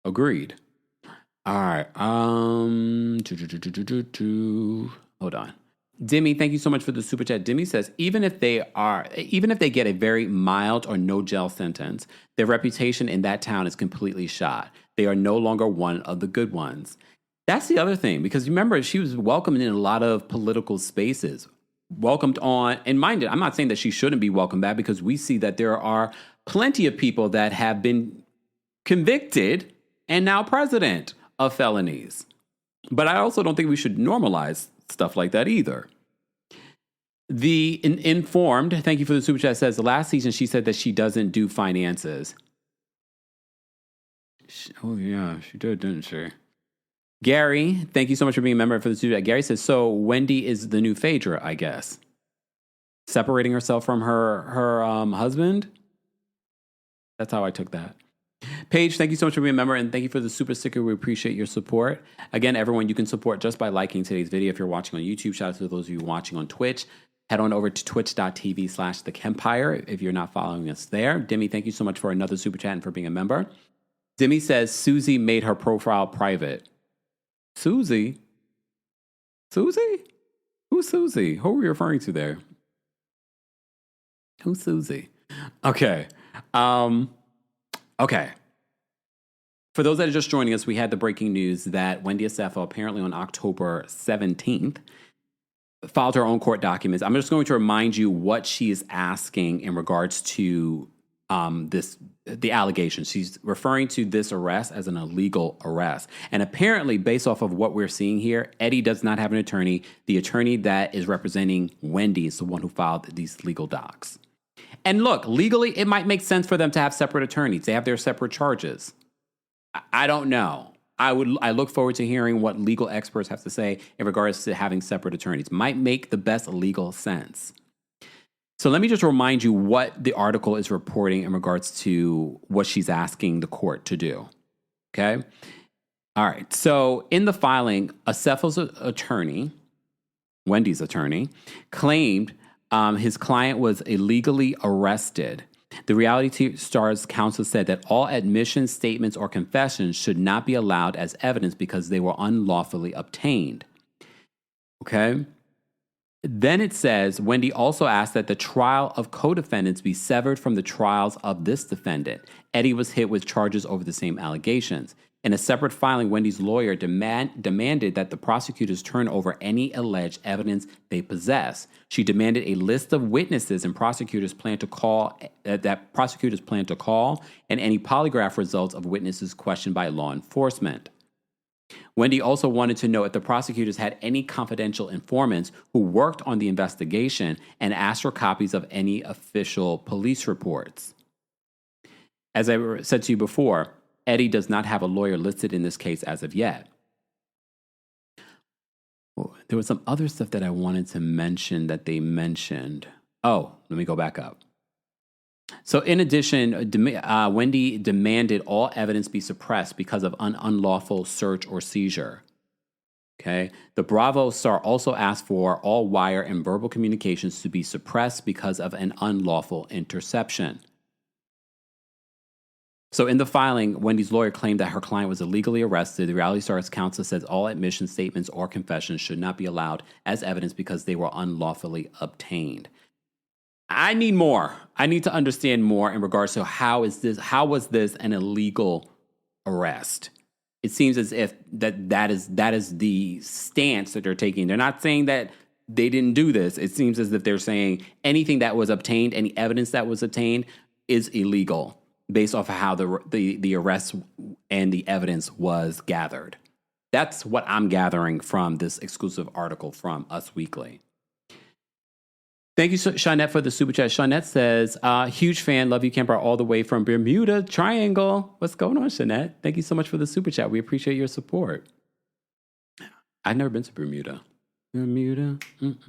Speaker 2: Agreed. All right. Hold on. Demi, thank you so much for the super chat. Demi says, even if they get a very mild or no jail sentence, their reputation in that town is completely shot. They are no longer one of the good ones. That's the other thing, because remember, she was welcomed in a lot of political spaces. Welcomed on, and mind it, I'm not saying that she shouldn't be welcomed back, because we see that there are plenty of people that have been convicted and now president of felonies. But I also don't think we should normalize stuff like that either. The Informed, thank you for the super chat, says the last season she said that she doesn't do finances. Oh yeah, she did, didn't she? Gary, thank you so much for being a member for the super chat. Gary says, so Wendy is the new Phaedra, I guess. Separating herself from her husband? That's how I took that. Paige, thank you so much for being a member, and thank you for the super sticker. We appreciate your support. Again, everyone, you can support just by liking today's video. If you're watching on YouTube, shout out to those of you watching on Twitch. Head on over to twitch.tv/TheKempire if you're not following us there. Demi, thank you so much for another super chat and for being a member. Demi says Susie made her profile private. Susie? Susie? Who's Susie? Who are we referring to there? Who's Susie? Okay. Okay. For those that are just joining us, we had the breaking news that Wendy Osefo, apparently on October 17th, filed her own court documents. I'm just going to remind you what she is asking in regards to the allegations. She's referring to this arrest as an illegal arrest. And apparently, based off of what we're seeing here, Eddie does not have an attorney. The attorney that is representing Wendy is the one who filed these legal docs. And look, legally, it might make sense for them to have separate attorneys. They have their separate charges. I don't know. I look forward to hearing what legal experts have to say in regards to having separate attorneys. Might make the best legal sense. So let me just remind you what the article is reporting in regards to what she's asking the court to do. Okay? All right. So in the filing, Osefo's attorney, Wendy's attorney, claimed his client was illegally arrested. The Reality Stars counsel said that all admissions, statements, or confessions should not be allowed as evidence because they were unlawfully obtained. Okay? Then it says, Wendy also asked that the trial of co-defendants be severed from the trials of this defendant. Eddie was hit with charges over the same allegations. In a separate filing, Wendy's lawyer demanded that the prosecutors turn over any alleged evidence they possess. She demanded a list of witnesses and prosecutors plan to call, and any polygraph results of witnesses questioned by law enforcement. Wendy also wanted to know if the prosecutors had any confidential informants who worked on the investigation and asked for copies of any official police reports. As I said to you before, Eddie does not have a lawyer listed in this case as of yet. There was some other stuff that I wanted to mention that they mentioned. Oh, let me go back up. So in addition, Wendy demanded all evidence be suppressed because of an unlawful search or seizure. Okay. The Bravo star also asked for all wire and verbal communications to be suppressed because of an unlawful interception. So in the filing, Wendy's lawyer claimed that her client was illegally arrested. The Reality Stars counsel says all admission statements or confessions should not be allowed as evidence because they were unlawfully obtained. I need more. I need to understand more in regards to how was this an illegal arrest? It seems as if that is the stance that they're taking. They're not saying that they didn't do this. It seems as if they're saying anything that was obtained, any evidence that was obtained is illegal based off of how the arrest and the evidence was gathered. That's what I'm gathering from this exclusive article from Us Weekly. Thank you, Shawnette, for the super chat. Shawnette says, huge fan, love you, Kempire, all the way from Bermuda Triangle. What's going on, Shawnette? Thank you so much for the super chat. We appreciate your support. I've never been to Bermuda.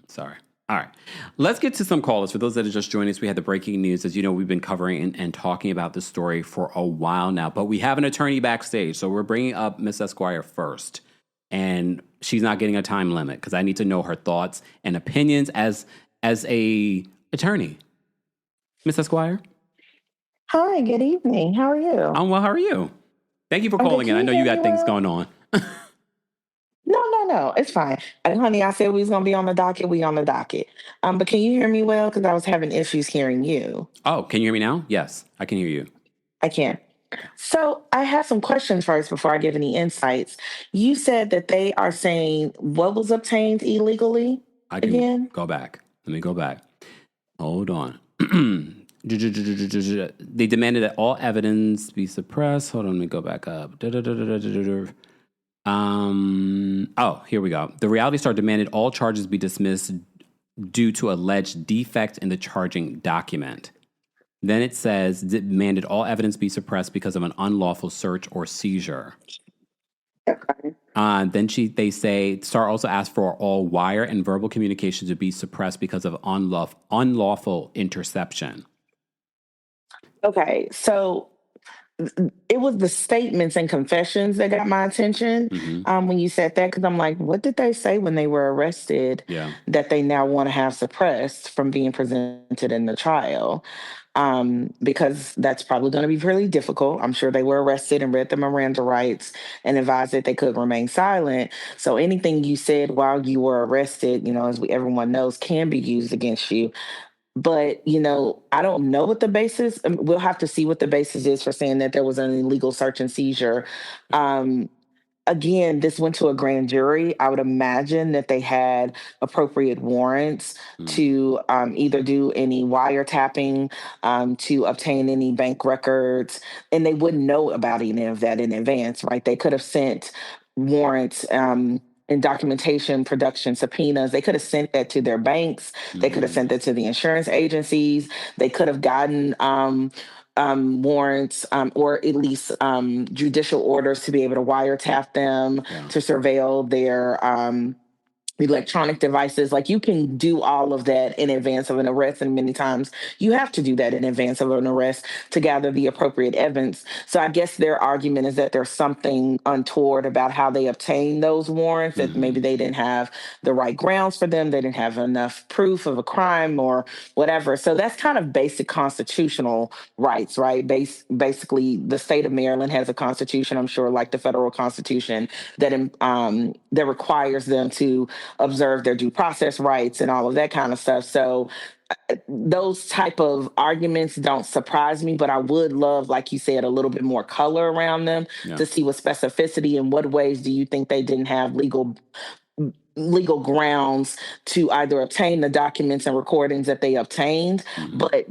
Speaker 2: Sorry. All right. Let's get to some callers. For those that are just joining us, we had the breaking news. As you know, we've been covering and talking about this story for a while now, but we have an attorney backstage. So we're bringing up Miss Esquire first. And she's not getting a time limit because I need to know her thoughts and opinions as a attorney. Miss Esquire?
Speaker 5: Hi, good evening. How are you?
Speaker 2: I'm well. How are you? Thank you for calling in. I know you got things going on.
Speaker 5: No. It's fine. Honey, I said we was going to be on the docket. We on the docket. But can you hear me well? Because I was having issues hearing you.
Speaker 2: Oh, can you hear me now? Yes, I can hear you.
Speaker 5: I can. So I have some questions first before I give any insights. You said that they are saying what was obtained illegally
Speaker 2: I can
Speaker 5: again?
Speaker 2: go back. Let me go back. Hold on. They demanded that all evidence be suppressed. Hold on, let me go back up. Here we go. The Reality Star demanded all charges be dismissed due to alleged defect in the charging document. Then it says demanded all evidence be suppressed because of an unlawful search or seizure.
Speaker 5: Okay.
Speaker 2: Then they say Star also asked for all wire and verbal communications to be suppressed because of unlawful interception.
Speaker 5: Okay, so it was the statements and confessions that got my attention when you said that, because I'm like, what did they say when they were arrested that they now want to have suppressed from being presented in the trial? Because that's probably going to be really difficult. I'm sure they were arrested and read the Miranda rights and advised that they could remain silent. So anything you said while you were arrested, as everyone knows, can be used against you. But, I don't know what the basis, we'll have to see what the basis is for saying that there was an illegal search and seizure. again, this went to a grand jury. I would imagine that they had appropriate warrants to either do any wiretapping, to obtain any bank records, and they wouldn't know about any of that in advance, right? They could have sent warrants. And documentation, production subpoenas. They could have sent that to their banks. They could have sent that to the insurance agencies. They could have gotten warrants or at least judicial orders to be able to wiretap them, to surveil their electronic devices. Like, you can do all of that in advance of an arrest, and many times you have to do that in advance of an arrest to gather the appropriate evidence. So I guess their argument is that there's something untoward about how they obtained those warrants, that maybe they didn't have the right grounds for them, they didn't have enough proof of a crime or whatever. So that's kind of basic constitutional rights, right? Basically, the state of Maryland has a constitution, I'm sure, like the federal constitution, that requires them to observe their due process rights and all of that kind of stuff. So those type of arguments don't surprise me, but I would love, like you said, a little bit more color around them to see with specificity. In what ways do you think they didn't have legal grounds to either obtain the documents and recordings that they obtained? But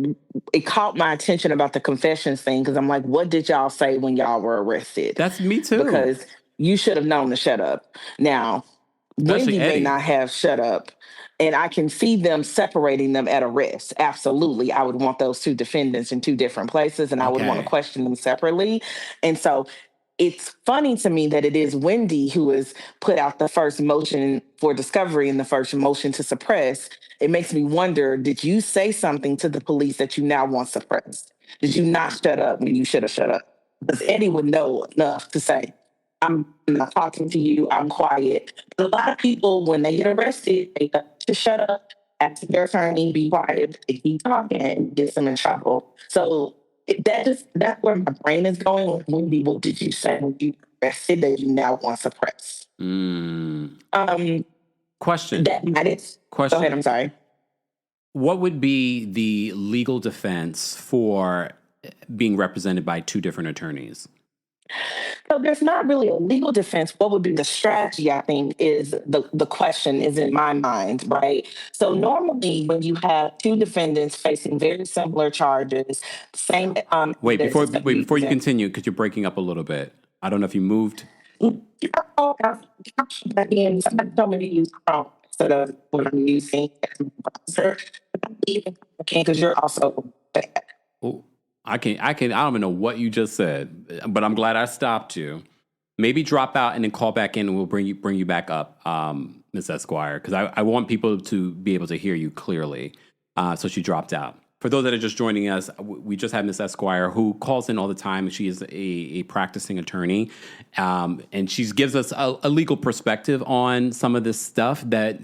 Speaker 5: it caught my attention about the confessions thing, because I'm like, what did y'all say when y'all were arrested?
Speaker 2: That's me too.
Speaker 5: Because you should have known to shut up. Now, Wendy may not have shut up, and I can see them separating them at arrest. Absolutely. I would want those two defendants in two different places, and I would want to question them separately. And so it's funny to me that it is Wendy who has put out the first motion for discovery and the first motion to suppress. It makes me wonder, did you say something to the police that you now want suppressed? Did you not shut up when you should have shut up? Because Eddie would know enough to say, I'm not talking to you, I'm quiet. But a lot of people, when they get arrested, they have to shut up, ask their attorney, be quiet, they keep talking, and gets them in trouble. So that's where my brain is going. Wendy, what did you say when you arrested that you now want suppressed?
Speaker 2: Question.
Speaker 5: Question. Go ahead, I'm sorry.
Speaker 2: What would be the legal defense for being represented by two different attorneys?
Speaker 5: So there's not really a legal defense. What would be the strategy, I think, is the question is in my mind, right? So normally when you have two defendants facing very similar charges, same...
Speaker 2: Wait, before you continue, because you're breaking up a little bit. I don't know if you moved.
Speaker 5: Somebody told me to use Chrome instead of what I'm using as my browser. Because you're also bad.
Speaker 2: Oh. I don't even know what you just said, but I'm glad I stopped you. Maybe drop out and then call back in, and we'll bring you back up, Ms. Esquire, because I want people to be able to hear you clearly. So she dropped out. For those that are just joining us, we just had Ms. Esquire, who calls in all the time. She is a practicing attorney, and she gives us a legal perspective on some of this stuff that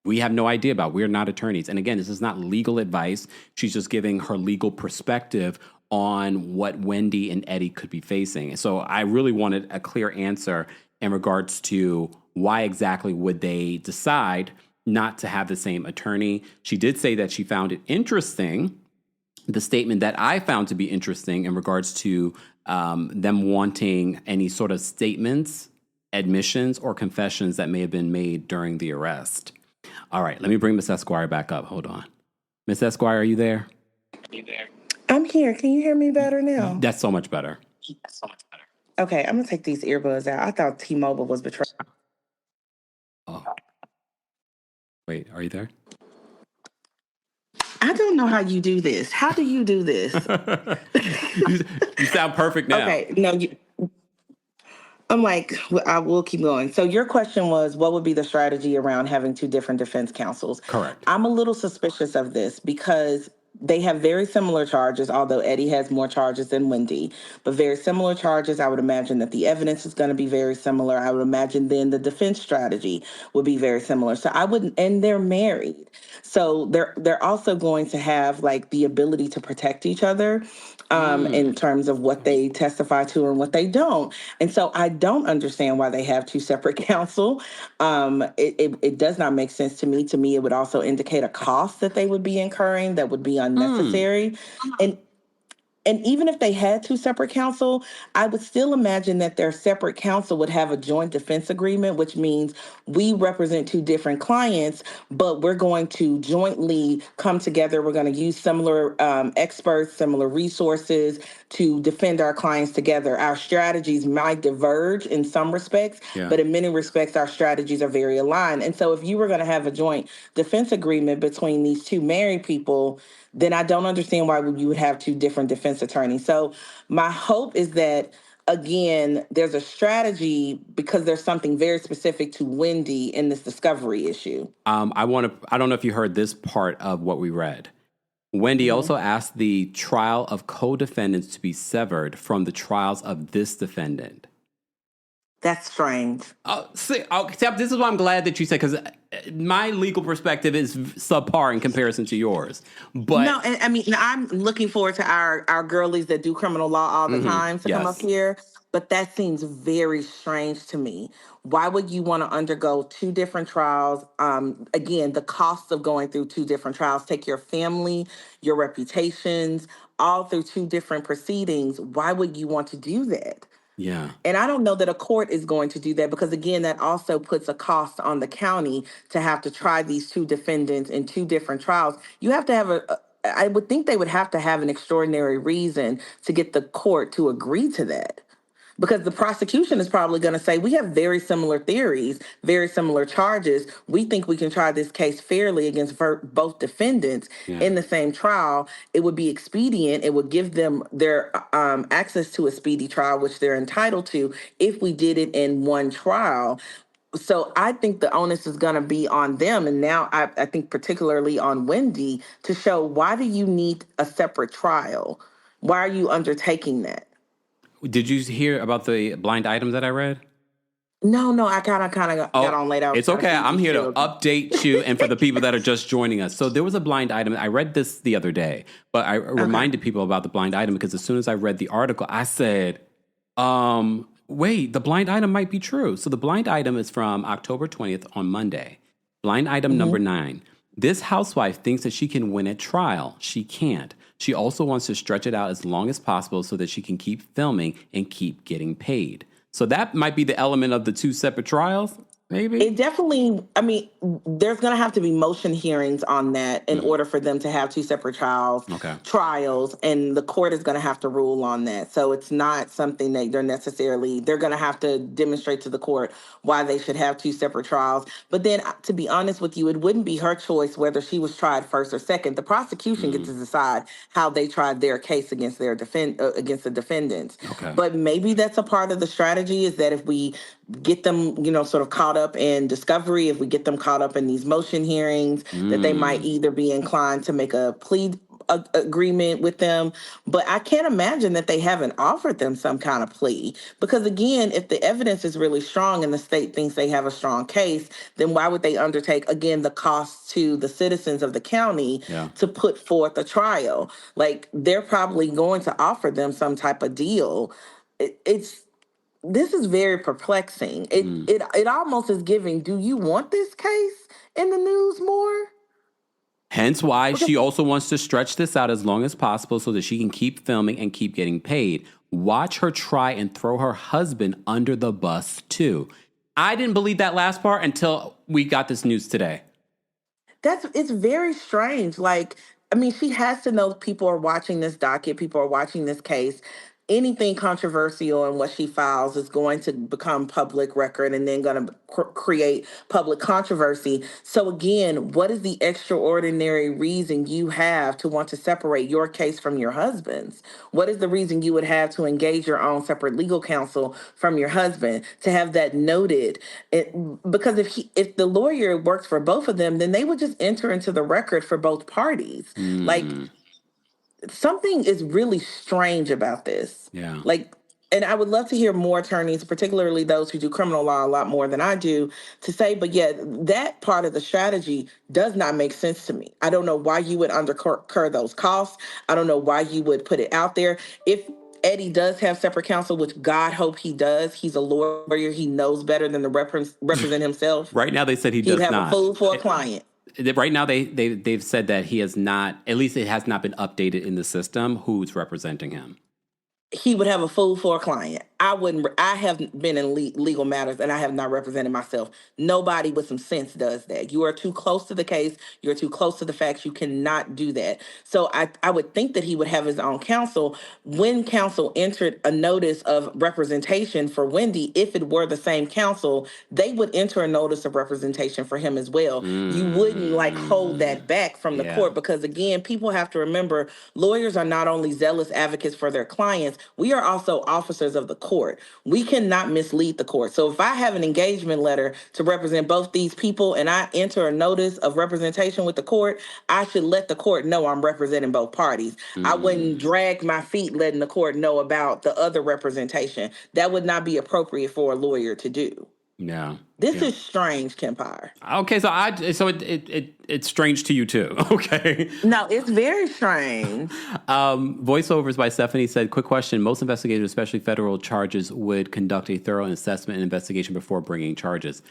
Speaker 2: we have no idea about. We're not attorneys. And again, this is not legal advice. She's just giving her legal perspective on what Wendy and Eddie could be facing. So I really wanted a clear answer in regards to why exactly would they decide not to have the same attorney. She did say that she found it interesting, the statement that I found to be interesting in regards to them wanting any sort of statements, admissions, or confessions that may have been made during the arrest. All right, let me bring Miss Esquire back up. Hold on. Miss Esquire, are you there?
Speaker 5: I'm here. Can you hear me better now?
Speaker 2: That's so much better.
Speaker 5: Okay, I'm going to take these earbuds out. I thought T-Mobile was betraying.
Speaker 2: Oh. Wait, are you there?
Speaker 5: I don't know how you do this. How do you do this?
Speaker 2: You sound perfect now.
Speaker 5: Okay, no, I'm like, I will keep going. So your question was, what would be the strategy around having two different defense counsels?
Speaker 2: Correct.
Speaker 5: I'm a little suspicious of this because they have very similar charges, although Eddie has more charges than Wendy, but very similar charges. I would imagine that the evidence is going to be very similar. I would imagine then the defense strategy would be very similar. So and they're married. So they're also going to have like the ability to protect each other in terms of what they testify to and what they don't. And so I don't understand why they have two separate counsel. It does not make sense to me. To me, it would also indicate a cost that they would be incurring that would be unnecessary. And even if they had two separate counsel, I would still imagine that their separate counsel would have a joint defense agreement, which means we represent two different clients, but we're going to jointly come together. We're going to use similar experts, similar resources to defend our clients together. Our strategies might diverge in some respects, but in many respects, our strategies are very aligned. And so if you were going to have a joint defense agreement between these two married people, then I don't understand why you would have two different defense attorneys. So my hope is that, again, there's a strategy because there's something very specific to Wendy in this discovery issue.
Speaker 2: I don't know if you heard this part of what we read. Wendy also asked the trial of co-defendants to be severed from the trials of this defendant.
Speaker 5: That's strange.
Speaker 2: This is why I'm glad that you said, because my legal perspective is subpar in comparison to yours. But
Speaker 5: no, and I mean, I'm looking forward to our girlies that do criminal law all the time to come up here. But that seems very strange to me. Why would you want to undergo two different trials? Again, the cost of going through two different trials, take your family, your reputations, all through two different proceedings. Why would you want to do that?
Speaker 2: Yeah.
Speaker 5: And I don't know that a court is going to do that because, again, that also puts a cost on the county to have to try these two defendants in two different trials. You have to have I would think they would have to have an extraordinary reason to get the court to agree to that. Because the prosecution is probably going to say, we have very similar theories, very similar charges. We think we can try this case fairly against both defendants in the same trial. It would be expedient. It would give them their access to a speedy trial, which they're entitled to, if we did it in one trial. So I think the onus is going to be on them. And now I think particularly on Wendy to show, why do you need a separate trial? Why are you undertaking that?
Speaker 2: Did you hear about the blind item that I read?
Speaker 5: No, I kind of got on late.
Speaker 2: It's okay. I'm here to update you and for the people that are just joining us. So there was a blind item. I read this the other day, but I reminded people about the blind item because as soon as I read the article, I said, wait, the blind item might be true. So the blind item is from October 20th on Monday. Blind item number 9. This housewife thinks that she can win at trial. She can't. She also wants to stretch it out as long as possible so that she can keep filming and keep getting paid. So that might be the element of the two separate trials, maybe?
Speaker 5: It definitely, I mean, there's going to have to be motion hearings on that in order for them to have two separate trials, and the court is going to have to rule on that. So it's not something that they're going to have to demonstrate to the court why they should have two separate trials. But then, to be honest with you, it wouldn't be her choice whether she was tried first or second. The prosecution gets to decide how they tried their case against against the defendants. But maybe that's a part of the strategy, is that if we get them, sort of caught up in discovery, if we get them caught up in these motion hearings, that they might either be inclined to make a plea agreement with them. But I can't imagine that they haven't offered them some kind of plea. Because again, if the evidence is really strong and the state thinks they have a strong case, then why would they undertake, again, the cost to the citizens of the county to put forth a trial? Like, they're probably going to offer them some type of deal. This is very perplexing. It almost is giving, do you want this case in the news more?
Speaker 2: Hence why she also wants to stretch this out as long as possible so that she can keep filming and keep getting paid. Watch her try and throw her husband under the bus, too. I didn't believe that last part until we got this news today.
Speaker 5: It's very strange. Like, I mean, she has to know people are watching this docket, people are watching this case. Anything controversial in what she files is going to become public record and then going to create public controversy. So again, what is the extraordinary reason you have to want to separate your case from your husband's? What is the reason you would have to engage your own separate legal counsel from your husband, to have that noted? Because if the lawyer works for both of them, then they would just enter into the record for both parties. Like, something is really strange about this.
Speaker 2: Yeah.
Speaker 5: Like, and I would love to hear more attorneys, particularly those who do criminal law a lot more than I do, to say, but yeah, that part of the strategy does not make sense to me. I don't know why you would incur those costs. I don't know why you would put it out there. If Eddie does have separate counsel, which God hope he does, he's a lawyer. He knows better than to represent himself.
Speaker 2: Right now they said he does not.
Speaker 5: He'd have a fool for a client.
Speaker 2: right now they've said that he has not, at least it has not been updated in the system, who's representing him.
Speaker 5: He would have a fool for a client. I have been in legal matters and I have not represented myself. Nobody with some sense does that. You are too close to the case. You're too close to the facts. You cannot do that. So I would think that he would have his own counsel. When counsel entered a notice of representation for Wendy, if it were the same counsel, they would enter a notice of representation for him as well. You wouldn't hold that back from the court because, again, people have to remember lawyers are not only zealous advocates for their clients, we are also officers of the court. We cannot mislead the court. So if I have an engagement letter to represent both these people and I enter a notice of representation with the court, I should let the court know I'm representing both parties. I wouldn't drag my feet letting the court know about the other representation. That would not be appropriate for a lawyer to do.
Speaker 2: Yeah.
Speaker 5: This is strange, Kempire.
Speaker 2: Okay, so it's strange to you too. Okay.
Speaker 5: No, it's very strange.
Speaker 2: Voiceovers by Stephanie said, quick question. Most investigators, especially federal charges, would conduct a thorough assessment and investigation before bringing charges.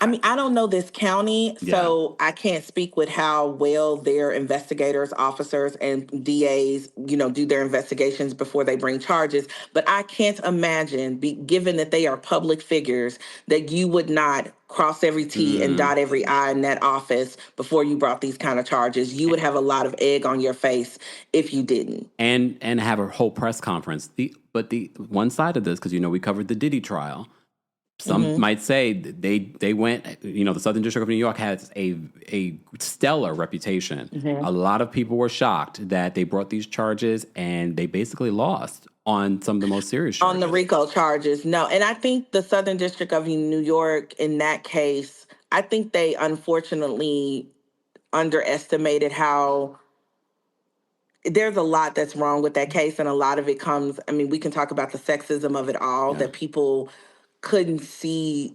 Speaker 5: I mean, I don't know this county, so I can't speak with how well their investigators, officers, and DAs, do their investigations before they bring charges. But I can't imagine, given that they are public figures, that you would not cross every T and dot every I in that office before you brought these kind of charges. You would have a lot of egg on your face if you didn't.
Speaker 2: And have a whole press conference. But the one side of this, because, we covered the Diddy trial. Some might say they went, the Southern District of New York has a stellar reputation. A lot of people were shocked that they brought these charges and they basically lost on some of the most serious charges.
Speaker 5: On the RICO charges, no. And I think the Southern District of New York, in that case, I think they unfortunately underestimated how there's a lot that's wrong with that case. And a lot of it comes, we can talk about the sexism of it all, that people couldn't see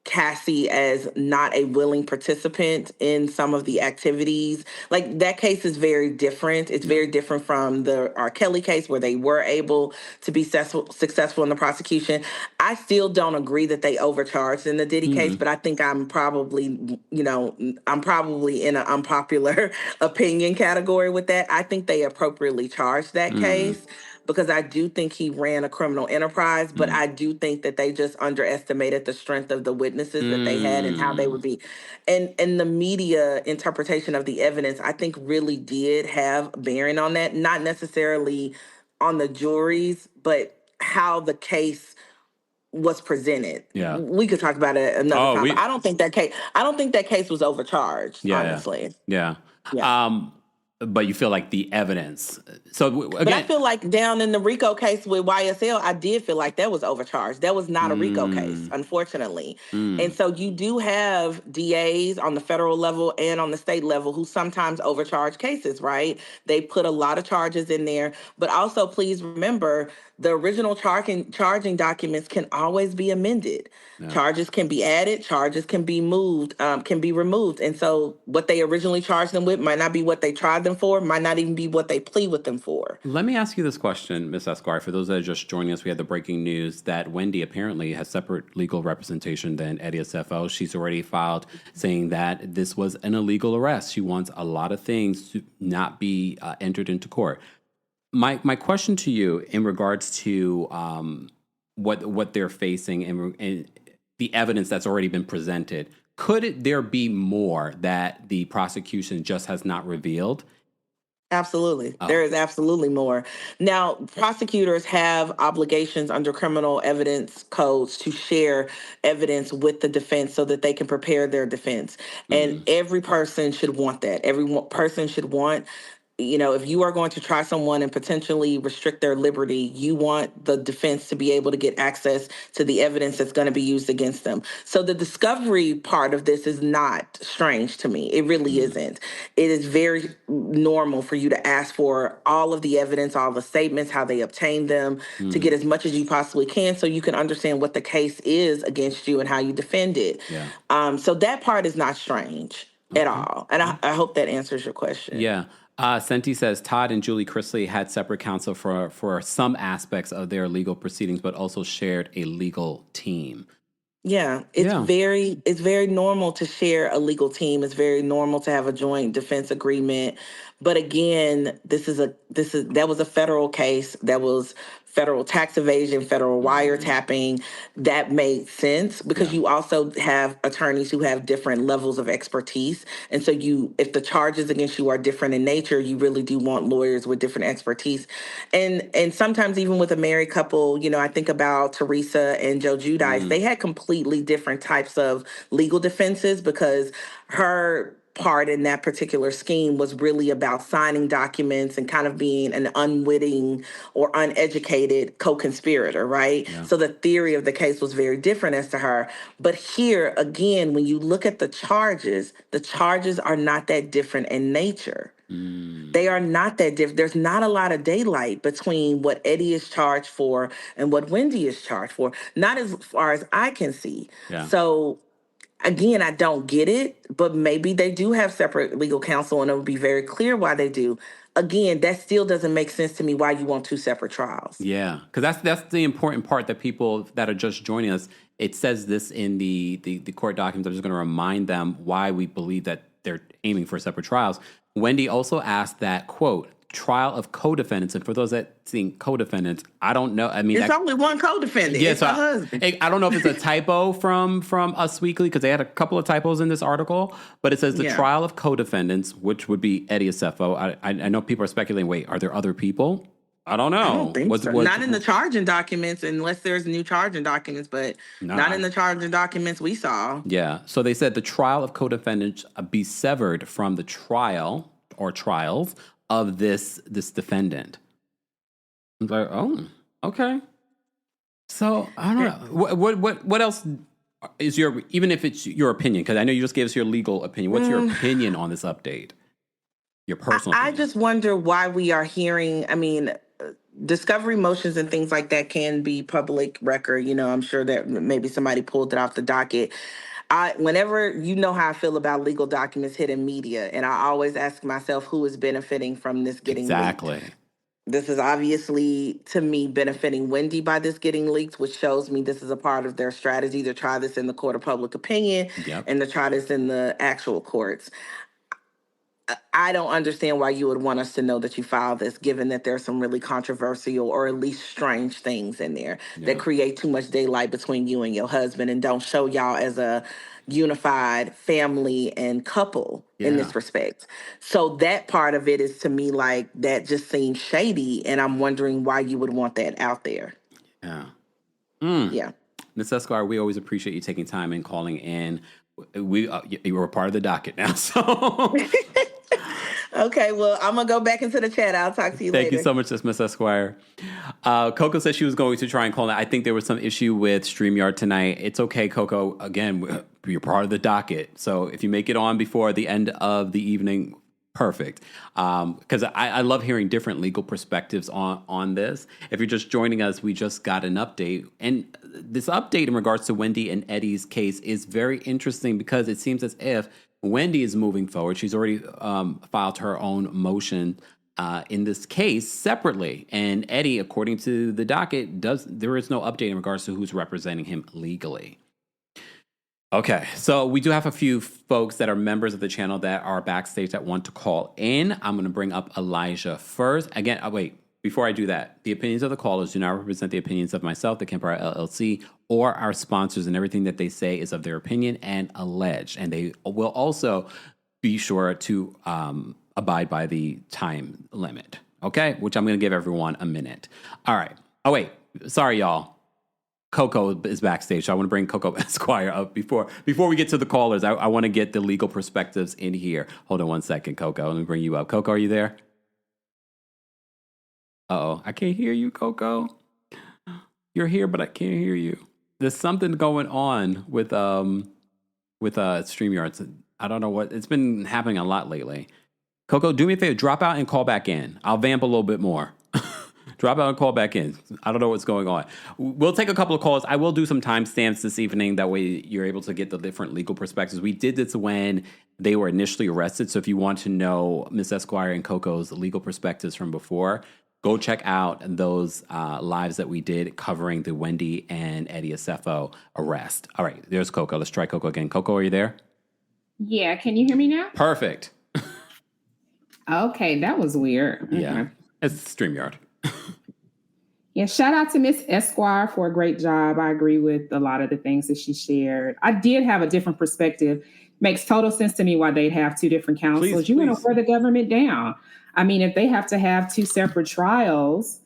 Speaker 5: Cassie as not a willing participant in some of the activities. Like, that case is very different. It's very different from the R. Kelly case where they were able to be successful in the prosecution. I still don't agree that they overcharged in the Diddy case, but I think I'm probably in an unpopular opinion category with that. I think they appropriately charged that case, because I do think he ran a criminal enterprise, but I do think that they just underestimated the strength of the witnesses that they had and how they would be. And the media interpretation of the evidence, I think, really did have bearing on that, not necessarily on the juries, but how the case was presented. Yeah. We could talk about it another time. I don't think that case was overcharged, honestly.
Speaker 2: Yeah. But you feel like the evidence. So again,
Speaker 5: but I feel like down in the RICO case with YSL, I did feel like that was overcharged. That was not a RICO case, unfortunately. And so you do have DAs on the federal level and on the state level who sometimes overcharge cases, right? They put a lot of charges in there. But also, please remember, the original charging documents can always be amended. Yeah. Charges can be added, charges can be removed. And so what they originally charged them with might not be what they tried them for, might not even be what they plea with them for.
Speaker 2: Let me ask you this question, Ms. Esquire. For those that are just joining us, we had the breaking news that Wendy apparently has separate legal representation than Eddie Osefo. She's already filed saying that this was an illegal arrest. She wants a lot of things to not be entered into court. My question to you in regards to what they're facing and the evidence that's already been presented, could there be more that the prosecution just has not revealed?
Speaker 5: Absolutely. There is absolutely more. Now, prosecutors have obligations under criminal evidence codes to share evidence with the defense so that they can prepare their defense. And every person should want that. Every person should want, if you are going to try someone and potentially restrict their liberty, you want the defense to be able to get access to the evidence that's going to be used against them. So the discovery part of this is not strange to me. It really isn't. It is very normal for you to ask for all of the evidence, all the statements, how they obtained them, to get as much as you possibly can so you can understand what the case is against you and how you defend it. Yeah. So that part is not strange at all. And I hope that answers your question.
Speaker 2: Yeah. Senti says Todd and Julie Chrisley had separate counsel for some aspects of their legal proceedings, but also shared a legal team.
Speaker 5: Yeah, it's very normal to share a legal team. It's very normal to have a joint defense agreement. But again, that was a federal case. That was federal tax evasion, federal wiretapping. That made sense because you also have attorneys who have different levels of expertise. And so if the charges against you are different in nature, you really do want lawyers with different expertise. And sometimes even with a married couple, I think about Teresa and Joe Giudice, they had completely different types of legal defenses because her part in that particular scheme was really about signing documents and kind of being an unwitting or uneducated co-conspirator, right? Yeah. So the theory of the case was very different as to her. But here, again, when you look at the charges are not that different in nature. They are not that different. There's not a lot of daylight between what Eddie is charged for and what Wendy is charged for, not as far as I can see. Yeah. So again, I don't get it, but maybe they do have separate legal counsel and it would be very clear why they do. Again, that still doesn't make sense to me why you want two separate trials.
Speaker 2: Yeah, because that's the important part that people that are just joining us, it says this in the court documents. I'm just going to remind them why we believe that they're aiming for separate trials. Wendy also asked that, quote, trial of co-defendants. And for those that think co-defendants, I don't know. I mean,
Speaker 5: there's only one co-defendant.
Speaker 2: Yeah,
Speaker 5: it's her husband.
Speaker 2: I don't know if it's a typo from Us Weekly, because they had a couple of typos in this article, but it says the trial of co-defendants, which would be Eddie Osefo. I know people are speculating, wait, are there other people? I don't know.
Speaker 5: I don't think so. Not in the charging documents, unless there's new charging documents, but not in the charging documents we saw.
Speaker 2: Yeah. So they said the trial of co-defendants be severed from the trial or trials of this defendant. I'm like, oh, okay. So I don't know. What else is even if it's your opinion, because I know you just gave us your legal opinion. What's your opinion on this update? Your personal opinion.
Speaker 5: I just wonder why we are hearing, discovery motions and things like that can be public record. I'm sure that maybe somebody pulled it off the docket. Whenever, how I feel about legal documents hitting media, and I always ask myself who is benefiting from this getting leaked. This is obviously, to me, benefiting Wendy by this getting leaked, which shows me this is a part of their strategy to try this in the court of public opinion and to try this in the actual courts. I don't understand why you would want us to know that you filed this, given that there's some really controversial or at least strange things in there that create too much daylight between you and your husband and don't show y'all as a unified family and couple in this respect. So that part of it is, to me, like, that just seems shady, and I'm wondering why you would want that out there.
Speaker 2: Yeah.
Speaker 5: Yeah.
Speaker 2: Ms. Esquire, we always appreciate you taking time and calling in. You were a part of the docket now, so...
Speaker 5: Okay, well, I'm going to go back into the chat. I'll talk to you later.
Speaker 2: Thank you so much, Ms. Esquire. Coco said she was going to try and call in. I think there was some issue with StreamYard tonight. It's okay, Coco. Again, you're part of the docket. So if you make it on before the end of the evening, perfect. Because I love hearing different legal perspectives on this. If you're just joining us, we just got an update. And this update in regards to Wendy and Eddie's case is very interesting because it seems as if Wendy is moving forward. She's already filed her own motion in this case separately. And Eddie, according to the docket, there is no update in regards to who's representing him legally. Okay, so we do have a few folks that are members of the channel that are backstage that want to call in. I'm going to bring up Elijah first. Again, wait. Before I do that, the opinions of the callers do not represent the opinions of myself, TheKempire LLC, or our sponsors, and everything that they say is of their opinion and alleged. And they will also be sure to abide by the time limit, okay? Which I'm going to give everyone a minute. All right. Oh, wait. Sorry, y'all. Coco is backstage, so I want to bring Coco Esquire up before we get to the callers. I want to get the legal perspectives in here. Hold on one second, Coco. Let me bring you up. Coco, are you there? Uh-oh, I can't hear you, Coco. You're here, but I can't hear you. There's something going on with StreamYard. I don't know what. It's been happening a lot lately. Coco, do me a favor. Drop out and call back in. I'll vamp a little bit more. Drop out and call back in. I don't know what's going on. We'll take a couple of calls. I will do some timestamps this evening. That way you're able to get the different legal perspectives. We did this when they were initially arrested. So if you want to know Ms. Esquire and Coco's legal perspectives from before, Go check out those lives that we did covering the Wendy and Eddie Osefo arrest. All right, there's Coco. Let's try Coco again. Coco, are you there?
Speaker 6: Yeah, can you hear me now?
Speaker 2: Perfect.
Speaker 6: Okay, that was weird.
Speaker 2: Yeah, it's StreamYard.
Speaker 6: Yeah, shout out to Miss Esquire for a great job. I agree with a lot of the things that she shared. I did have a different perspective. Makes total sense to me why they'd have two different counsels. You want to wear the government down. I mean, if they have to have two separate trials,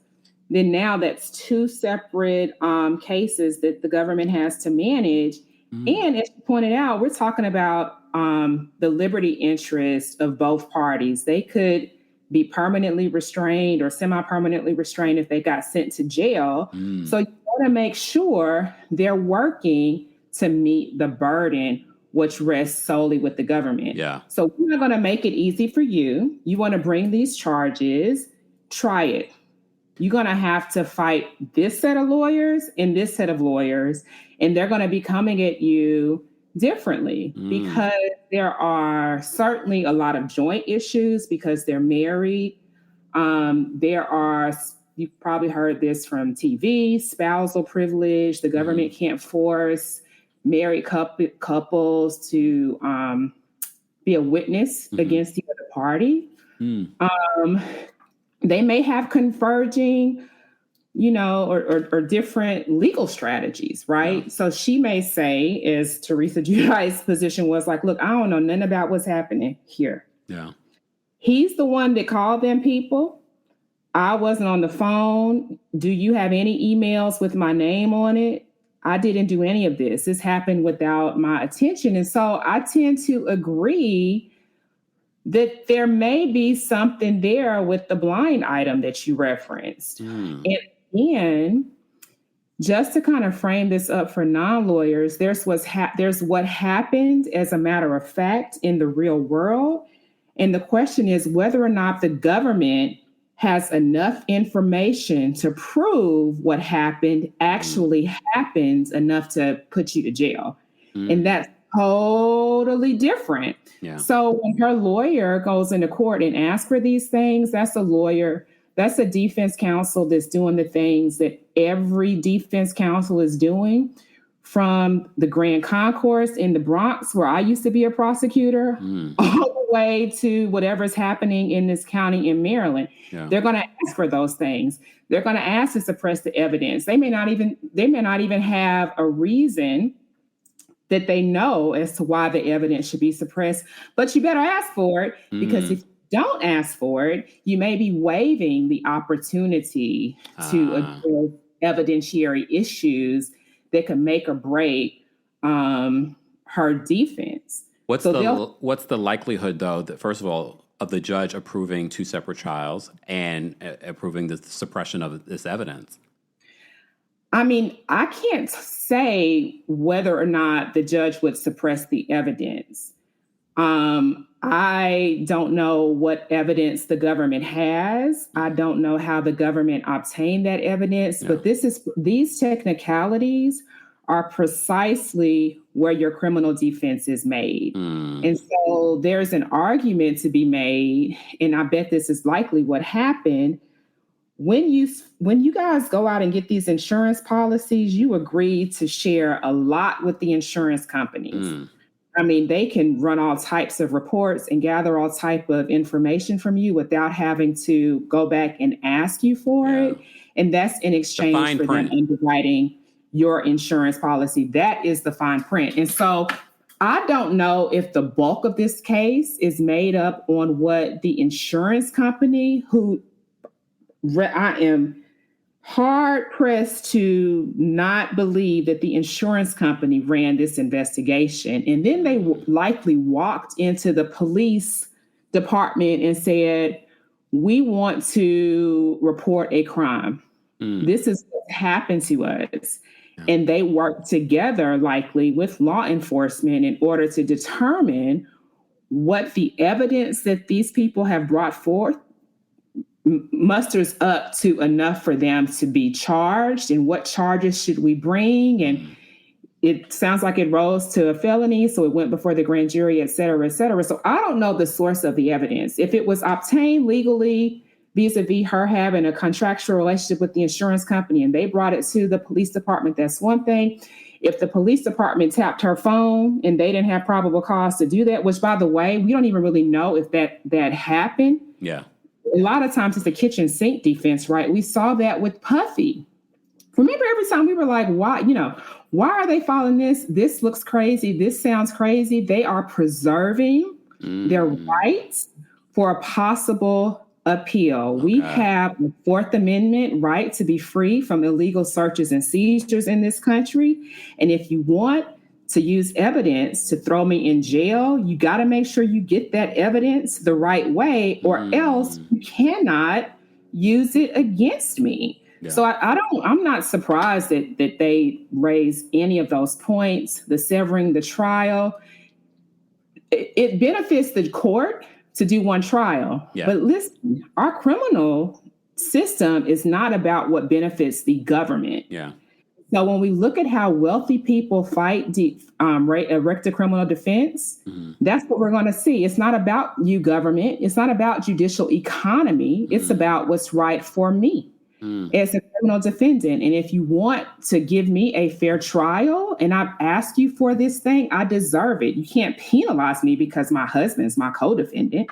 Speaker 6: then now that's two separate cases that the government has to manage. And as you pointed out, we're talking about the liberty interest of both parties. They could be permanently restrained or semi-permanently restrained if they got sent to jail. So you want to make sure they're working to meet the burden which rests solely with the government.
Speaker 2: Yeah.
Speaker 6: So we're not going to make it easy for you. You want to bring these charges, try it. You're going to have to fight this set of lawyers and this set of lawyers, and they're going to be coming at you differently because there are certainly a lot of joint issues because they're married. There are, you've probably heard this from TV, spousal privilege. The government can't force married couples to be a witness against the other party. They may have converging, or different legal strategies, right? Yeah. So she may say, as Teresa Giudice's position was like, look, I don't know nothing about what's happening here.
Speaker 2: Yeah.
Speaker 6: He's the one that called them people. I wasn't on the phone. Do you have any emails with my name on it? I didn't do any of this. This happened without my attention. And so I tend to agree that there may be something there with the blind item that you referenced. And just to kind of frame this up for non-lawyers, there's what happened as a matter of fact in the real world. And the question is whether or not the government has enough information to prove what happened actually happened enough to put you to jail. And that's totally different.
Speaker 2: Yeah.
Speaker 6: So when her lawyer goes into court and asks for these things, that's a defense counsel that's doing the things that every defense counsel is doing, from the Grand Concourse in the Bronx, where I used to be a prosecutor, all the way to whatever's happening in this county in Maryland. Yeah. They're going to ask for those things. They're going to ask to suppress the evidence. They may not even have a reason that they know as to why the evidence should be suppressed, but you better ask for it, because if you don't ask for it, you may be waiving the opportunity to address evidentiary issues that can make or break her defense.
Speaker 2: What's the likelihood, though, that first of all, of the judge approving two separate trials and approving the suppression of this evidence?
Speaker 6: I mean, I can't say whether or not the judge would suppress the evidence. I don't know what evidence the government has. I don't know how the government obtained that evidence, but these technicalities are precisely where your criminal defense is made. And so there's an argument to be made, and I bet this is likely what happened. When you guys go out and get these insurance policies, you agree to share a lot with the insurance companies. I mean, they can run all types of reports and gather all type of information from you without having to go back and ask you for it. And that's in exchange for them underwriting your insurance policy. That is the fine print. And so I don't know if the bulk of this case is made up on what the insurance company, who I am hard pressed to not believe that the insurance company ran this investigation. And then they likely walked into the police department and said, we want to report a crime. This is what happened to us. And they worked together likely with law enforcement in order to determine what the evidence that these people have brought forth musters up to enough for them to be charged, and what charges should we bring. And it sounds like it rose to a felony, so it went before the grand jury, et cetera, et cetera. So I don't know the source of the evidence. If it was obtained legally, vis-a-vis her having a contractual relationship with the insurance company and they brought it to the police department, that's one thing. If the police department tapped her phone and they didn't have probable cause to do that, which, by the way, we don't even really know if that happened.
Speaker 2: Yeah.
Speaker 6: A lot of times it's a kitchen sink defense, right? We saw that with Puffy. Remember, every time we were like, why are they following this? This looks crazy. This sounds crazy. They are preserving their rights for a possible appeal. Okay. We have the Fourth Amendment right to be free from illegal searches and seizures in this country. And if you want to use evidence to throw me in jail, you got to make sure you get that evidence the right way, or else you cannot use it against me. Yeah. So I'm not surprised that they raised any of those points. The severing the trial, it benefits the court to do one trial. Yeah. But listen, our criminal system is not about what benefits the government.
Speaker 2: Yeah.
Speaker 6: So when we look at how wealthy people fight erect a criminal defense, that's what we're going to see. It's not about you, government. It's not about judicial economy. It's about what's right for me as a criminal defendant. And if you want to give me a fair trial and I've asked you for this thing, I deserve it. You can't penalize me because my husband's my co-defendant.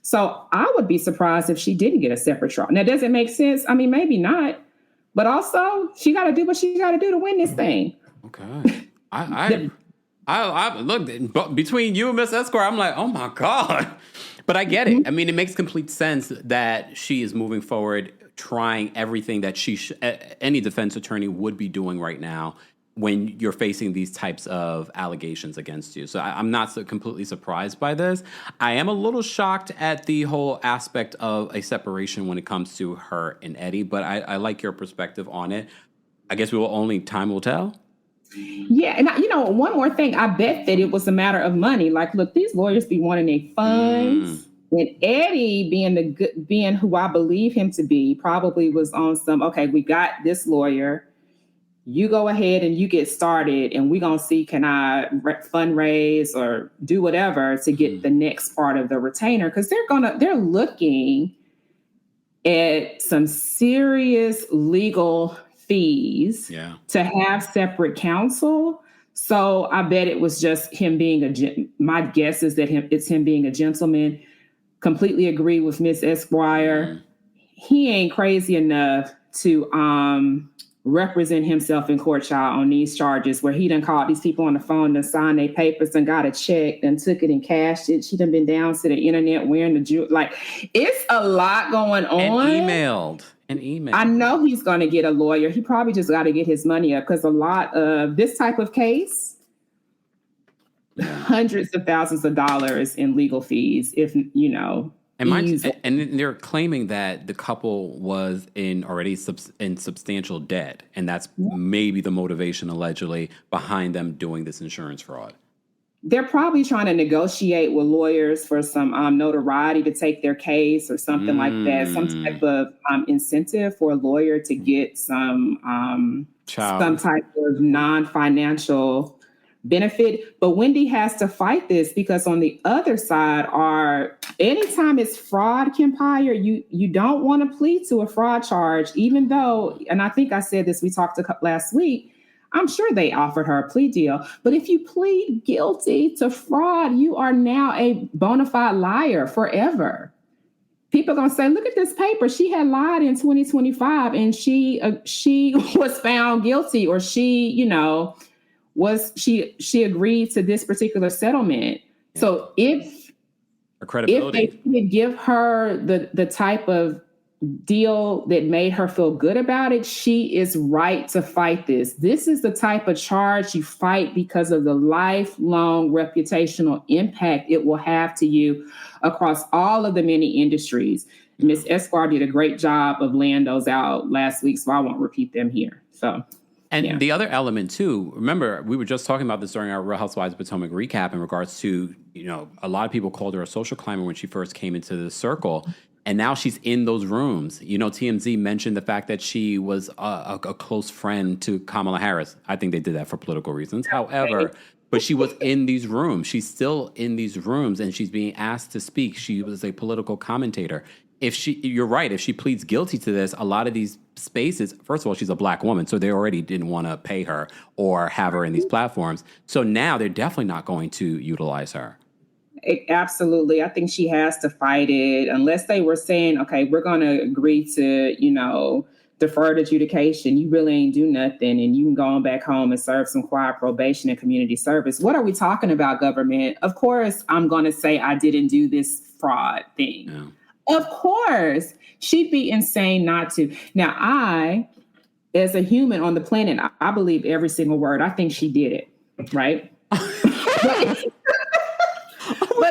Speaker 6: So I would be surprised if she didn't get a separate trial. Now, does it make sense? I mean, maybe not. But also, she got to do what she got to do to win this thing.
Speaker 2: Okay. I look, between you and Miss Esquire, I'm like, oh my God. But I get it. I mean, it makes complete sense that she is moving forward, trying everything that any defense attorney would be doing right now when you're facing these types of allegations against you. So I'm not so completely surprised by this. I am a little shocked at the whole aspect of a separation when it comes to her and Eddie, but I like your perspective on it. I guess time will tell.
Speaker 6: Yeah, and one more thing, I bet that it was a matter of money. Like, look, these lawyers be wanting their funds. And Eddie, being who I believe him to be, probably was on some, okay, we got this lawyer. You go ahead and you get started, and we're going to see, can I fundraise or do whatever to get the next part of the retainer? Because they're looking at some serious legal fees to have separate counsel. So I bet it was just him being my guess is that it's him being a gentleman. Completely agree with Miss Esquire. He ain't crazy enough to represent himself in court, child, on these charges where he done called these people on the phone to sign their papers and got a check and took it and cashed it. She done been down to the internet wearing the jewelry. Like, it's a lot going on.
Speaker 2: And emailed.
Speaker 6: I know he's going to get a lawyer. He probably just got to get his money up because a lot of this type of case, hundreds of thousands of dollars in legal fees, if
Speaker 2: and they're claiming that the couple was already in substantial debt, and that's maybe the motivation allegedly behind them doing this insurance fraud.
Speaker 6: They're probably trying to negotiate with lawyers for some notoriety to take their case or something like that, some type of incentive for a lawyer to get some type of non-financial benefit. But Wendy has to fight this because on the other side anytime it's fraud, Kempire, you don't want to plead to a fraud charge, even though, and I think I said this, we talked last week, I'm sure they offered her a plea deal. But if you plead guilty to fraud, you are now a bona fide liar forever. People are going to say, look at this paper. She had lied in 2025 and she was found guilty, or she agreed to this particular settlement. Yeah. So if they could give her the type of deal that made her feel good about it, she is right to fight this. This is the type of charge you fight because of the lifelong reputational impact it will have to you across all of the many industries. Ms. Esquire did a great job of laying those out last week, so I won't repeat them here. And
Speaker 2: the other element, too, remember, we were just talking about this during our Real Housewives of Potomac recap in regards to, a lot of people called her a social climber when she first came into the circle. And now she's in those rooms. TMZ mentioned the fact that she was a close friend to Kamala Harris. I think they did that for political reasons. However, but she was in these rooms. She's still in these rooms, and she's being asked to speak. She was a political commentator. you're right, if she pleads guilty to this, a lot of these spaces, first of all, she's a black woman, so they already didn't want to pay her or have her in these platforms. So now they're definitely not going to utilize her.
Speaker 6: Absolutely. I think she has to fight it unless they were saying, okay, we're going to agree to, deferred adjudication. You really ain't do nothing and you can go on back home and serve some quiet probation and community service. What are we talking about, government? Of course, I'm going to say I didn't do this fraud thing. Yeah. Of course. She'd be insane not to. Now, I, as a human on the planet, I believe every single word. I think she did it, right?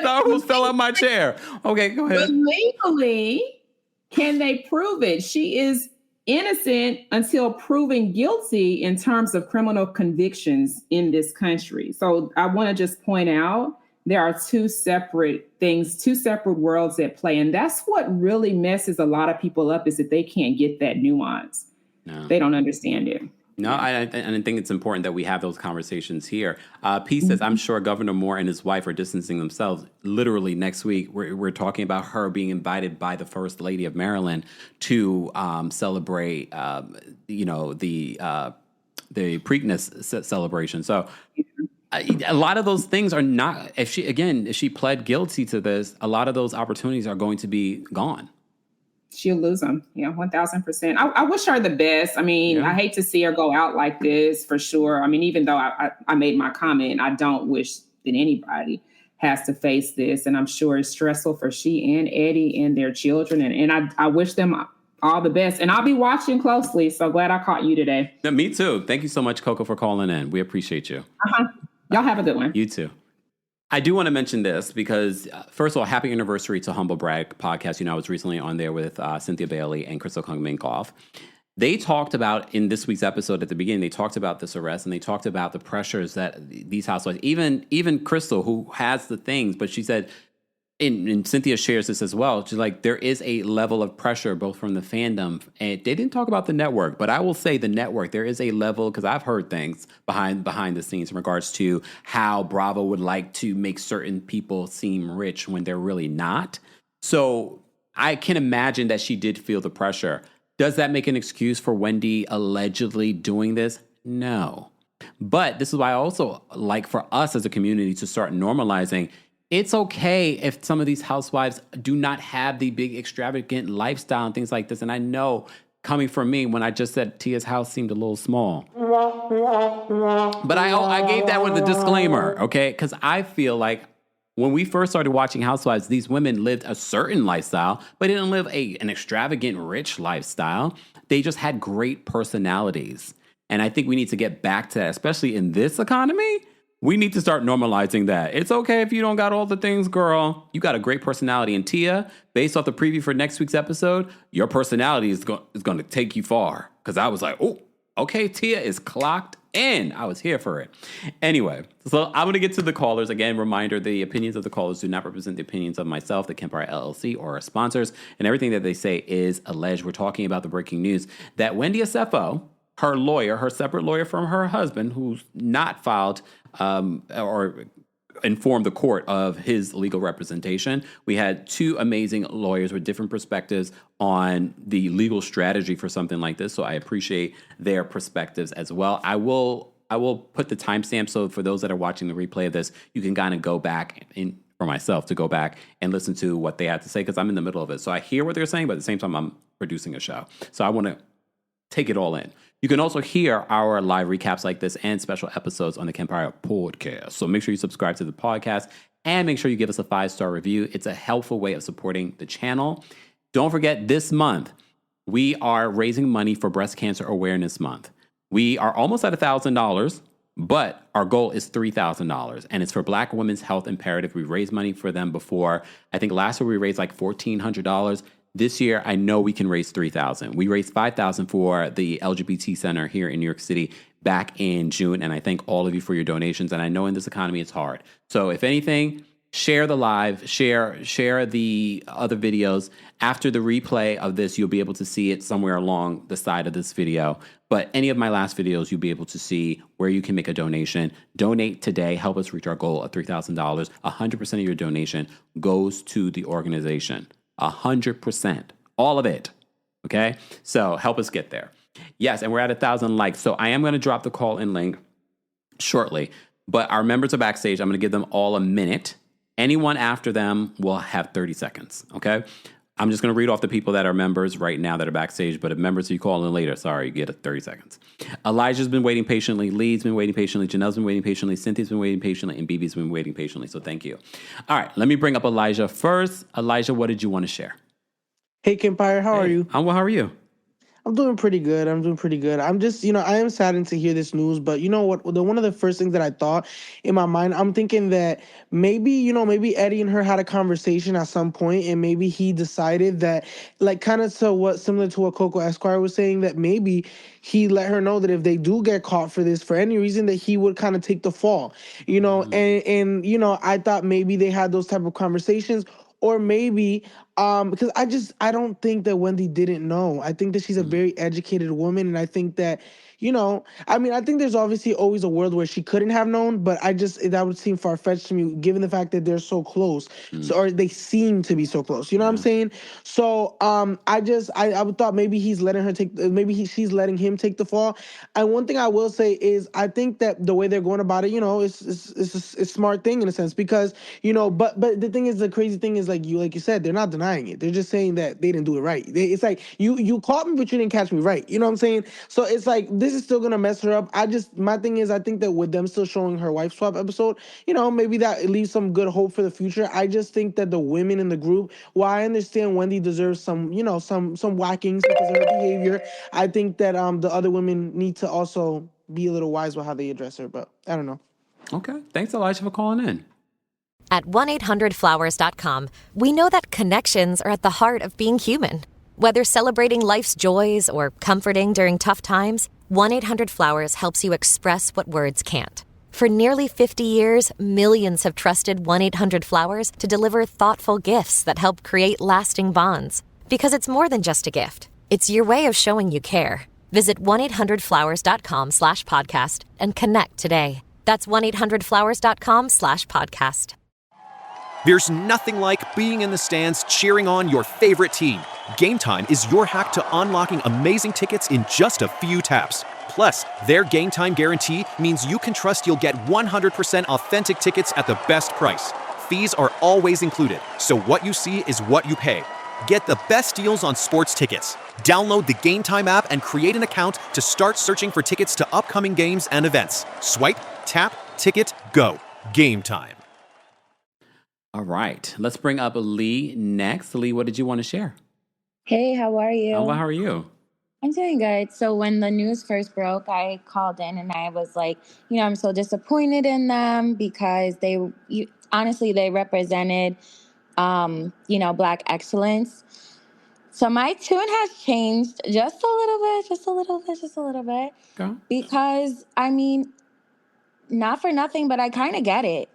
Speaker 2: I almost fell out my chair. Okay, go ahead.
Speaker 6: But legally, can they prove it? She is innocent until proven guilty in terms of criminal convictions in this country. So I want to just point out there are two separate things, two separate worlds at play. And that's what really messes a lot of people up, is that they can't get that nuance. No. They don't understand it.
Speaker 2: No, I think it's important that we have those conversations here. P says, I'm sure Governor Moore and his wife are distancing themselves. Literally next week, we're talking about her being invited by the First Lady of Maryland to celebrate, the Preakness celebration. So a lot of those things are not, if she pled guilty to this, a lot of those opportunities are going to be gone.
Speaker 6: She'll lose them. 1,000%. I wish her the best. I mean, I hate to see her go out like this, for sure. I mean, even though I made my comment, I don't wish that anybody has to face this. And I'm sure it's stressful for she and Eddie and their children. And I wish them all the best. And I'll be watching closely. So glad I caught you today.
Speaker 2: No, me too. Thank you so much, Coco, for calling in. We appreciate you.
Speaker 6: Y'all have a good one.
Speaker 2: You too. I do want to mention this because, first of all, happy anniversary to Humble Brag podcast. I was recently on there with Cynthia Bailey and Crystal Kung-Minkoff. They talked about, in this week's episode at the beginning, they talked about this arrest and they talked about the pressures that these housewives, even Crystal, who has the things, but she said, and Cynthia shares this as well, she's like, there is a level of pressure both from the fandom, and they didn't talk about the network, but I will say the network, there is a level, because I've heard things behind the scenes in regards to how Bravo would like to make certain people seem rich when they're really not. So I can imagine that she did feel the pressure. Does that make an excuse for Wendy allegedly doing this? No. But this is why I also like for us as a community to start normalizing. It's okay if some of these housewives do not have the big extravagant lifestyle and things like this. And I know, coming from me, when I just said Tia's house seemed a little small. But I gave that with a disclaimer, okay? Because I feel like when we first started watching Housewives, these women lived a certain lifestyle, but they didn't live an extravagant, rich lifestyle. They just had great personalities. And I think we need to get back to that, especially in this economy. We need to start normalizing that. It's okay if you don't got all the things, girl. You got a great personality. And Tia, based off the preview for next week's episode, your personality is going to take you far. Because I was like, oh, okay, Tia is clocked in. I was here for it. Anyway, so I'm going to get to the callers. Again, reminder, the opinions of the callers do not represent the opinions of myself, the Kempire LLC, or our sponsors. And everything that they say is alleged. We're talking about the breaking news that Wendy Osefo, her lawyer, her separate lawyer from her husband, who's not filed or informed the court of his legal representation. We had two amazing lawyers with different perspectives on the legal strategy for something like this. So I appreciate their perspectives as well. I will put the timestamp, so for those that are watching the replay of this, you can kind of go back for myself to go back and listen to what they had to say, because I'm in the middle of it. So I hear what they're saying, but at the same time, I'm producing a show. So I want to take it all in. You can also hear our live recaps like this and special episodes on the Kempire podcast. So make sure you subscribe to the podcast and make sure you give us a 5-star review. It's a helpful way of supporting the channel. Don't forget, this month, we are raising money for Breast Cancer Awareness Month. We are almost at $1,000, but our goal is $3,000, and it's for Black Women's Health Imperative. We raised money for them before. I think last year we raised like $1,400. This year, I know we can raise $3,000. We raised $5,000 for the LGBT Center here in New York City back in June, and I thank all of you for your donations. And I know in this economy, it's hard. So if anything, share the live, share the other videos. After the replay of this, you'll be able to see it somewhere along the side of this video. But any of my last videos, you'll be able to see where you can make a donation. Donate today. Help us reach our goal of $3,000. 100% of your donation goes to the organization. 100%. All of it. Okay? So help us get there. Yes, and we're at 1,000 likes. So I am going to drop the call-in link shortly. But our members are backstage. I'm going to give them all a minute. Anyone after them will have 30 seconds. Okay? I'm just going to read off the people that are members right now that are backstage, but if members you call in later, sorry, you get 30 seconds. Elijah's been waiting patiently. Lee's been waiting patiently. Janelle's been waiting patiently. Cynthia's been waiting patiently. And BB's been waiting patiently. So thank you. All right, let me bring up Elijah first. Elijah, what did you want to share?
Speaker 7: Hey, Kempire, how are you?
Speaker 2: I'm well. How are you?
Speaker 7: I'm doing pretty good. I'm just, I am saddened to hear this news, but you know what? One of the first things that I thought in my mind, I'm thinking that maybe Eddie and her had a conversation at some point, and maybe he decided that, like, kind of similar to what Coco Esquire was saying, that maybe he let her know that if they do get caught for this for any reason, that he would kind of take the fall, and I thought maybe they had those type of conversations. Or maybe, because I don't think that Wendy didn't know. I think that she's a very educated woman, and I think that, I think there's obviously always a world where she couldn't have known, but that would seem far-fetched to me, given the fact that they're so close, or they seem to be so close. You know what I'm saying? So, I thought maybe she's letting him take the fall. And one thing I will say is, I think that the way they're going about it, it's a smart thing in a sense, because, but the thing is, the crazy thing is, like you said, they're not denying it. They're just saying that they didn't do it right. It's like, you caught me, but you didn't catch me right. You know what I'm saying? So it's like, this is still gonna mess her up. My thing is, I think that with them still showing her wife swap episode, maybe that leaves some good hope for the future. I just think that the women in the group, while I understand Wendy deserves some whackings because of her behavior, I think that the other women need to also be a little wise with how they address her. But I don't know.
Speaker 2: Okay. Thanks, Elijah, for calling in.
Speaker 8: At 1-800-Flowers.com, we know that connections are at the heart of being human. Whether celebrating life's joys or comforting during tough times, 1-800-Flowers helps you express what words can't. For nearly 50 years, millions have trusted 1-800-Flowers to deliver thoughtful gifts that help create lasting bonds. Because it's more than just a gift. It's your way of showing you care. Visit 1-800-Flowers.com/podcast and connect today. That's 1-800-Flowers.com/podcast.
Speaker 9: There's nothing like being in the stands cheering on your favorite team. Game Time is your hack to unlocking amazing tickets in just a few taps. Plus, their Game Time guarantee means you can trust you'll get 100% authentic tickets at the best price. Fees are always included, so what you see is what you pay. Get the best deals on sports tickets. Download the Game Time app and create an account to start searching for tickets to upcoming games and events. Swipe, tap, ticket, go. Game Time.
Speaker 2: All right. Let's bring up Lee next. Lee, what did you want to share?
Speaker 10: Hey, how are you?
Speaker 2: Oh, well, how are you?
Speaker 10: I'm doing good. So when the news first broke, I called in and I was like, I'm so disappointed in them because honestly, they represented, Black excellence. So my tune has changed just a little bit.
Speaker 2: Go.
Speaker 10: Because, not for nothing, but I kind of get it.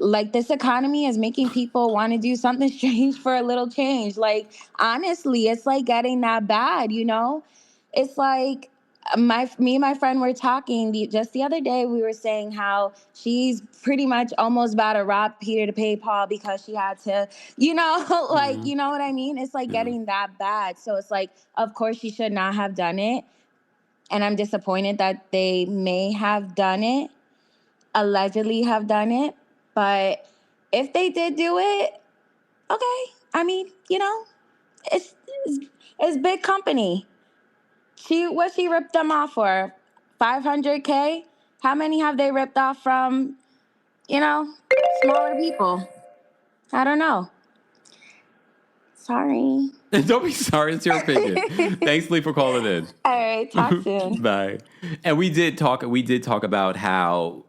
Speaker 10: Like, this economy is making people want to do something strange for a little change. Like, honestly, it's like getting that bad, It's like me and my friend were talking just the other day. We were saying how she's pretty much almost about to rob Peter to pay Paul because she had to, you know what I mean? It's like getting that bad. So it's like, of course, she should not have done it. And I'm disappointed that they may have done it, allegedly have done it. But if they did do it, okay. It's big company. She ripped them off for? $500K? How many have they ripped off from, smaller people? I don't know. Sorry.
Speaker 2: Don't be sorry. It's your opinion. Thanks, Lee, for calling in.
Speaker 10: All right. Talk soon.
Speaker 2: Bye. And we did talk about how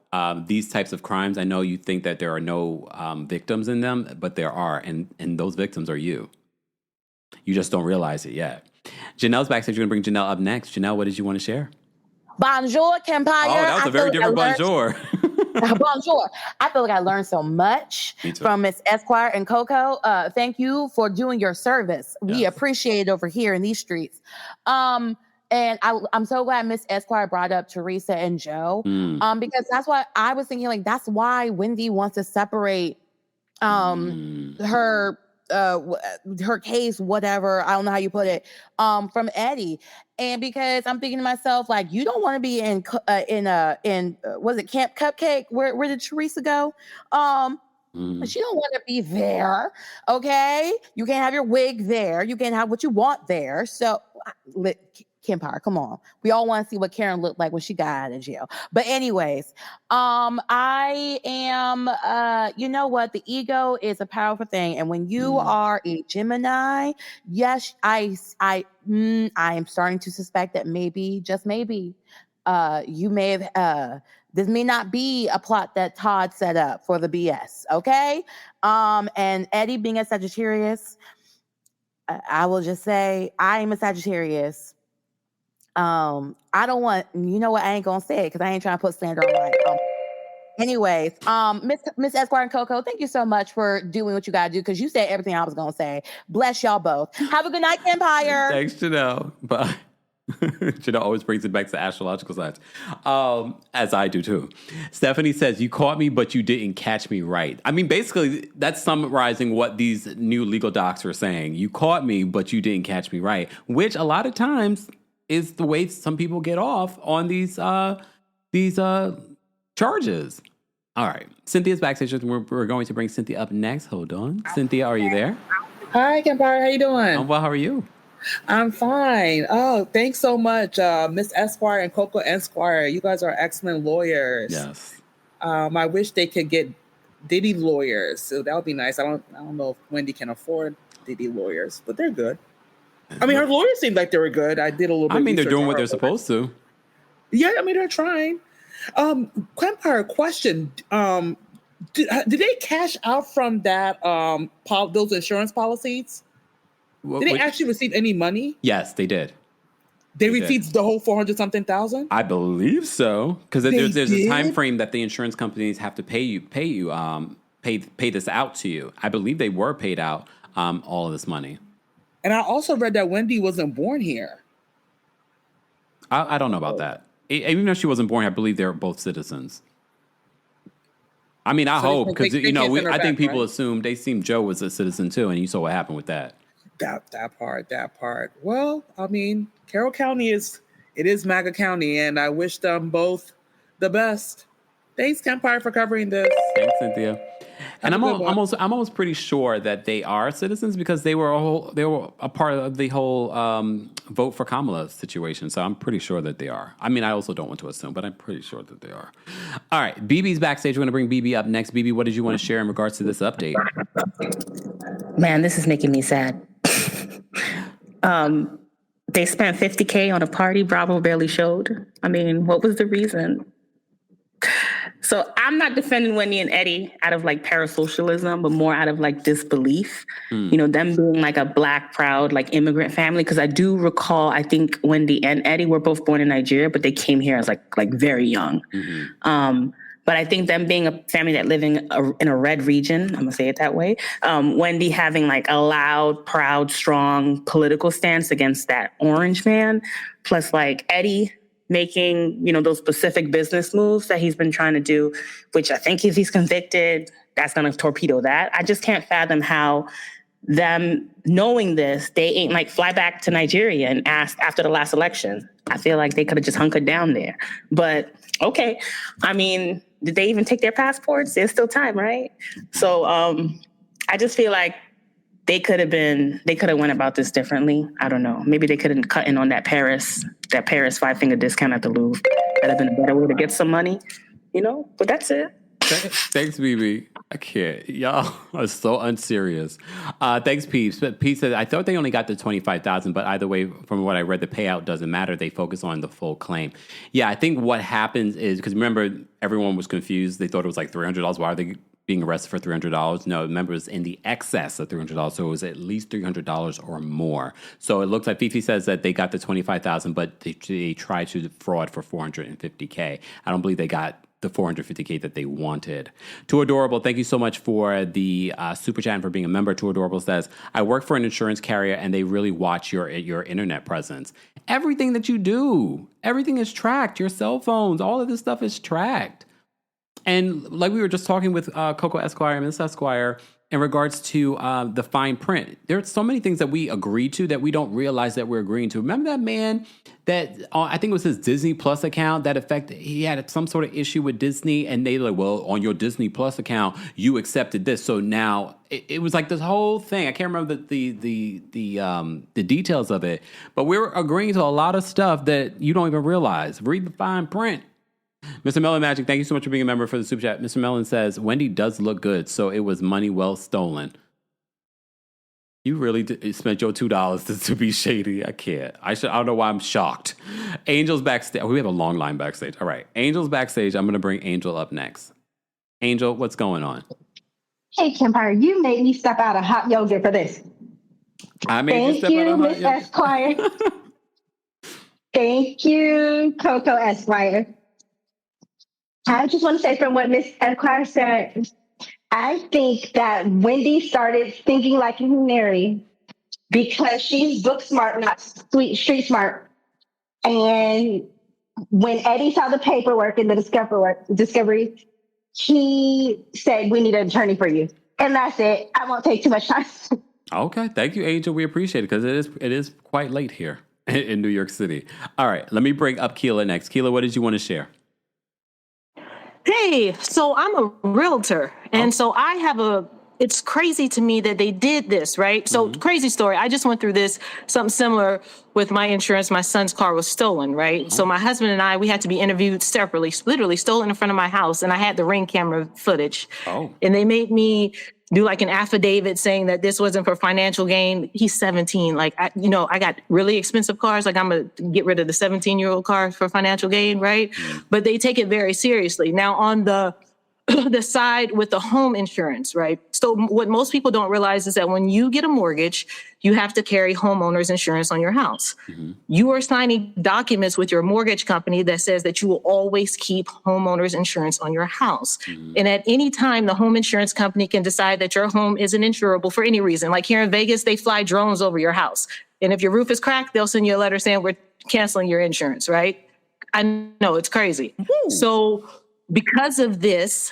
Speaker 2: these types of crimes, I know you think that there are no victims in them, but there are. And those victims are you. You just don't realize it yet. Janelle's backstage. You're going to bring Janelle up next. Janelle, what did you want to share?
Speaker 11: Bonjour, Kempire.
Speaker 2: Oh, that was a very different bonjour.
Speaker 11: Bonjour. I feel like I learned so much from Miss Esquire and Coco. Thank you for doing your service. We appreciate it over here in these streets. And I'm so glad Miss Esquire brought up Teresa and Joe. Because that's what I was thinking. Like, that's why Wendy wants to separate her her case, whatever, I don't know how you put it, from Eddie. And because I'm thinking to myself, like, you don't want to be in was it Camp Cupcake? Where did Teresa go? She don't want to be there. Okay, you can't have your wig there. You can't have what you want there. So, Kempire, come on. We all want to see what Karen looked like when she got out of jail. But anyways, I am, you know what? The ego is a powerful thing. And when you are a Gemini, yes, I am starting to suspect that maybe, just maybe, you may have, this may not be a plot that Todd set up for the BS. Okay. And Eddie being a Sagittarius, I will just say I am a Sagittarius. I don't want, you know what? I ain't gonna say it because I ain't trying to put slander on my. Anyways, Miss Esquire and Coco, thank you so much for doing what you gotta do because you said everything I was gonna say. Bless y'all both. Have a good night, Kempire.
Speaker 2: Thanks, Janelle. Bye. Janelle always brings it back to astrological signs, as I do too. Stephanie says, you caught me, but you didn't catch me right. I mean, basically, that's summarizing what these new legal docs are saying. You caught me, but you didn't catch me right, which a lot of times is the way some people get off on these charges. All right. Cynthia's backstage. We're going to bring Cynthia up next. Hold on. Cynthia, are you there?
Speaker 12: Hi, Kempire. How you doing?
Speaker 2: I'm well. How are you?
Speaker 12: I'm fine. Oh, thanks so much, Miss Esquire and Coco Esquire. You guys are excellent lawyers.
Speaker 2: Yes.
Speaker 12: I wish they could get Diddy lawyers. So that would be nice. I don't know if Wendy can afford Diddy lawyers, but they're good. I mean, her lawyers seemed like they were good. I did a little bit.
Speaker 2: I mean, they're doing what they're supposed to.
Speaker 12: Yeah, I mean, they're trying. Kempire, question. Did they cash out from that those insurance policies? Did they actually receive any money?
Speaker 2: Yes, they did.
Speaker 12: They received the whole 400-something thousand?
Speaker 2: I believe so, because there's a time frame that the insurance companies have to pay this out to you. I believe they were paid out all of this money.
Speaker 12: And I also read that Wendy wasn't born here.
Speaker 2: I don't know about that. Even though she wasn't born here, I believe they're both citizens. I mean, I hope, because I think people assume they assume Joe was a citizen too, and you saw what happened with that.
Speaker 12: That part. Well, I mean, Carroll County is MAGA County, and I wish them both the best. Thanks, Kempire, for covering this.
Speaker 2: Thanks, Cynthia. And I'm almost pretty sure that they are citizens because they were a part of the whole vote for Kamala situation. So I'm pretty sure that they are. I mean, I also don't want to assume, but I'm pretty sure that they are. All right, BB's backstage. We're going to bring BB up next. BB, what did you want to share in regards to this update?
Speaker 13: Man, this is making me sad. They spent $50K on a party Bravo barely showed. I mean, what was the reason? So I'm not defending Wendy and Eddie out of like parasocialism, but more out of like disbelief, them being like a Black proud, like immigrant family. Cause I do recall, I think Wendy and Eddie were both born in Nigeria, but they came here as like very young. Mm-hmm. But I think them being a family that live in a red region, I'm gonna say it that way. Wendy having like a loud, proud, strong political stance against that orange man, plus like Eddie making, those specific business moves that he's been trying to do, which I think if he's convicted, that's going to torpedo that. I just can't fathom how them knowing this, they ain't like fly back to Nigeria and ask after the last election. I feel like they could have just hunkered down there. But okay, I mean, did they even take their passports? There's still time, right? So I just feel like they could have went about this differently. I don't know. Maybe they could have cut in on that Paris 5-finger discount at the Louvre. That'd have been a better way to get some money, but that's it.
Speaker 2: Thanks, BB. I can't. Y'all are so unserious. Thanks, Peeps. Pete said, I thought they only got the $25,000, but either way, from what I read, the payout doesn't matter. They focus on the full claim. Yeah, I think what happens is, because remember, everyone was confused. They thought it was like $300. Why are they being arrested for $300? No, remember, it was in the excess of $300, so it was at least $300 or more. So it looks like Fifi says that they got the $25,000, but they tried to fraud for $450K. I don't believe they got the $450K that they wanted. Too Adorable, thank you so much for the super chat and for being a member. Too Adorable says, I work for an insurance carrier and they really watch your internet presence. Everything that you do, everything is tracked. Your cell phones, all of this stuff is tracked. And like we were just talking with Coco Esquire and Miss Esquire, in regards to the fine print. There's so many things that we agree to that we don't realize that we're agreeing to. Remember that man that I think it was his Disney Plus account he had some sort of issue with Disney, and they like, well, on your Disney Plus account, you accepted this, so now it was like this whole thing. I can't remember the details of it, but we were agreeing to a lot of stuff that you don't even realize. Read the fine print. Mr. Mellon Magic, thank you so much for being a member for the super chat. Mr. Mellon says, Wendy does look good, so it was money well stolen. You really spent your $2 to be shady. I can't. I don't know why I'm shocked. Angel's backstage. We have a long line backstage. All right. Angel's backstage. I'm going to bring Angel up next. Angel, what's going on?
Speaker 14: Hey, Kempire, you made me step out of hot yoga for this.
Speaker 2: I made you step out of hot yoga.
Speaker 14: Miss Esquire. Thank you, Coco Esquire. I just want to say from what Miss Esquire said, I think that Wendy started thinking like Mary because she's book smart, not street smart. And when Eddie saw the paperwork and the discovery, he said, we need an attorney for you. And that's it. I won't take too much time.
Speaker 2: Okay. Thank you, Angel. We appreciate it because it is quite late here in New York City. All right. Let me bring up Keela next. Keela, what did you want to share?
Speaker 15: Hey, so I'm a realtor. And so it's crazy to me that they did this, right? So crazy story. I just went through something similar with my insurance. My son's car was stolen, right? So my husband and I, we had to be interviewed separately, literally stolen in front of my house. And I had the Ring camera footage. And they made me do like an affidavit saying that this wasn't for financial gain. He's 17. Like, I got really expensive cars. Like I'm going to get rid of the 17-year-old car for financial gain, right? But they take it very seriously. Now on the side with the home insurance, right? So what most people don't realize is that when you get a mortgage, you have to carry homeowner's insurance on your house. You are signing documents with your mortgage company that says that you will always keep homeowner's insurance on your house. And at any time, the home insurance company can decide that your home isn't insurable for any reason. Like here in Vegas, they fly drones over your house. And if your roof is cracked, they'll send you a letter saying we're canceling your insurance, right? I know, it's crazy. So because of this,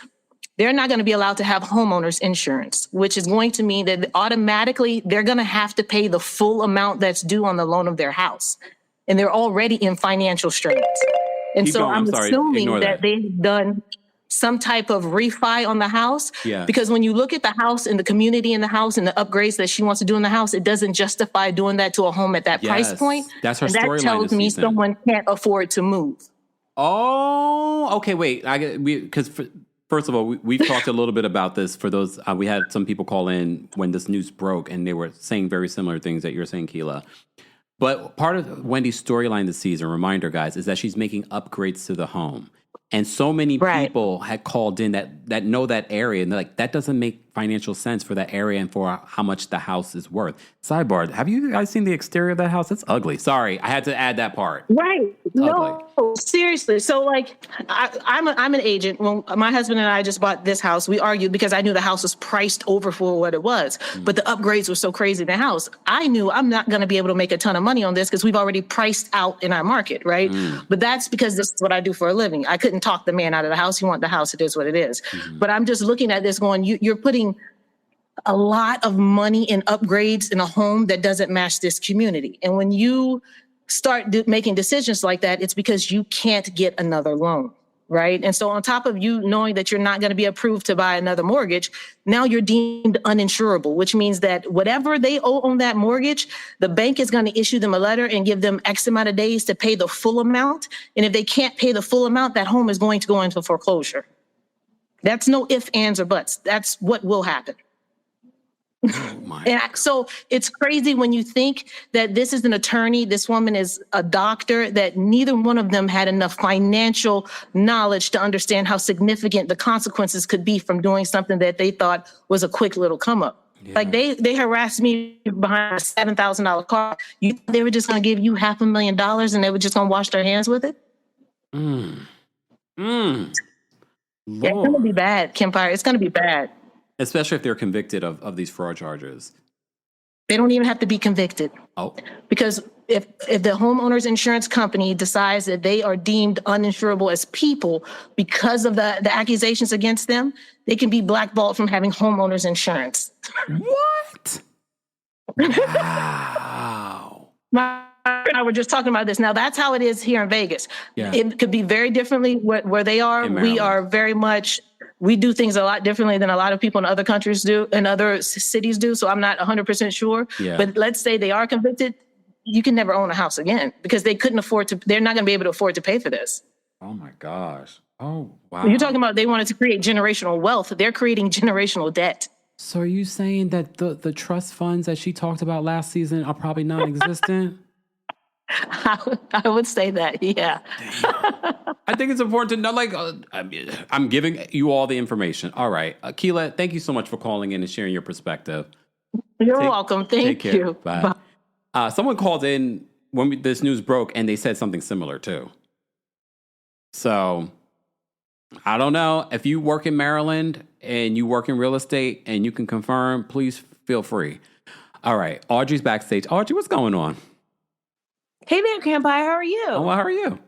Speaker 15: they're not going to be allowed to have homeowners insurance, which is going to mean that automatically they're going to have to pay the full amount that's due on the loan of their house. And they're already in financial straits. And so I'm assuming that they've done some type of refi on the house. Because when you look at the house and the community in the house and the upgrades that she wants to do in the house, it doesn't justify doing that to a home at that price point.
Speaker 2: That's her
Speaker 15: and
Speaker 2: storyline.
Speaker 15: That tells me someone can't afford to move.
Speaker 2: Oh, okay. Wait, because first of all, we've talked a little bit about this for those. We had some people call in when this news broke, and they were saying very similar things that you're saying, Keela. But part of Wendy's storyline this season, reminder, guys, is that she's making upgrades to the home. And so many people had called in that know that area, and they're like, that doesn't make financial sense for that area and for how much the house is worth. Sidebar, have you guys seen the exterior of that house? It's ugly. Sorry, I had to add that part.
Speaker 15: Right.
Speaker 2: It's
Speaker 15: no,
Speaker 2: ugly.
Speaker 15: Seriously. So like, I'm an agent. When my husband and I just bought this house, we argued because I knew the house was priced over for what it was, but the upgrades were so crazy in the house. I knew I'm not going to be able to make a ton of money on this because we've already priced out in our market, right? But that's because this is what I do for a living. I couldn't talk the man out of the house. You want the house, it is what it is. But I'm just looking at this going, you're putting a lot of money in upgrades in a home that doesn't match this community. And when you start making decisions like that, it's because you can't get another loan, right? And so on top of you knowing that you're not going to be approved to buy another mortgage, now you're deemed uninsurable, which means that whatever they owe on that mortgage, the bank is going to issue them a letter and give them X amount of days to pay the full amount. And if they can't pay the full amount, that home is going to go into foreclosure. That's no ifs, ands, or buts. That's what will happen. And so it's crazy when you think that this is an attorney, this woman is a doctor, that neither one of them had enough financial knowledge to understand how significant the consequences could be from doing something that they thought was a quick little come up. Like they harassed me behind a $7,000 car. You thought they were just going to give you $500,000 and they were just going to wash their hands with it? It's going to be bad, Kempire. It's going to be bad.
Speaker 2: Especially if they're convicted of these fraud charges.
Speaker 15: They don't even have to be convicted.
Speaker 2: Oh.
Speaker 15: Because if the homeowner's insurance company decides that they are deemed uninsurable as people because of the accusations against them, they can be blackballed from having homeowner's insurance.
Speaker 2: What? Wow.
Speaker 15: My and I were just talking about this. Now, that's how it is here in Vegas.
Speaker 2: Yeah.
Speaker 15: It could be very differently where they are. We are very much, we do things a lot differently than a lot of people in other countries do, and other cities do. So I'm not 100% sure.
Speaker 2: Yeah.
Speaker 15: But let's say they are convicted, you can never own a house again because they couldn't afford to, they're not going to be able to afford to pay for this.
Speaker 2: Oh my gosh. Oh, wow.
Speaker 15: You're talking about they wanted to create generational wealth. They're creating generational debt.
Speaker 2: So are you saying that the trust funds that she talked about last season are probably non-existent?
Speaker 15: I would say that, yeah.
Speaker 2: I think it's important to know, like, I'm giving you all the information. All right. Keila, thank you so much for calling in and sharing your perspective.
Speaker 15: You're welcome. Thank
Speaker 2: care.
Speaker 15: you.
Speaker 2: Bye. Someone called in when this news broke, and they said something similar, too. So, I don't know. If you work in Maryland and you work in real estate and you can confirm, please feel free. All right. Audrey's backstage. Audrey, what's going on?
Speaker 16: Hey there, Kempire. How are you?
Speaker 2: Oh, well, how are you?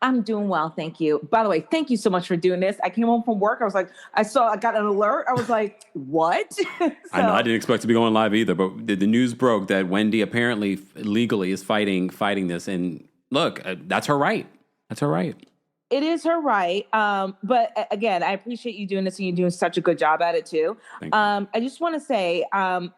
Speaker 16: I'm doing well, thank you. By the way, thank you so much for doing this. I came home from work. I was like, I got an alert. I was like, what?
Speaker 2: I know I didn't expect to be going live either, but the news broke that Wendy apparently legally is fighting this. And look, that's her right. That's her right.
Speaker 16: It is her right. But again, I appreciate you doing this, and you're doing such a good job at it too. I just want to say, I'm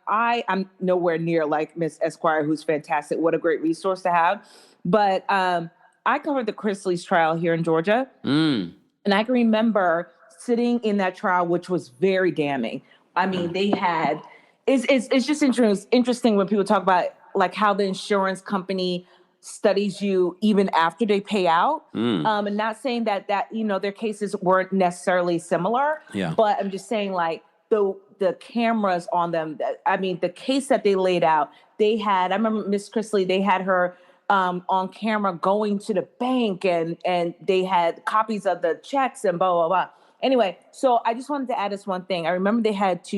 Speaker 16: nowhere near like Miss Esquire, who's fantastic. What a great resource to have. But I covered the Chrisley's trial here in Georgia. And I can remember sitting in that trial, which was very damning. I mean, they had, it's just interesting when people talk about like how the insurance company studies you even after they pay out. And not saying that their cases weren't necessarily similar, but I'm just saying like the cameras on them. I mean, the case that they laid out, I remember Miss Chrisley, they had her on camera going to the bank and they had copies of the checks and blah, blah, blah. Anyway, so I just wanted to add this one thing. I remember they had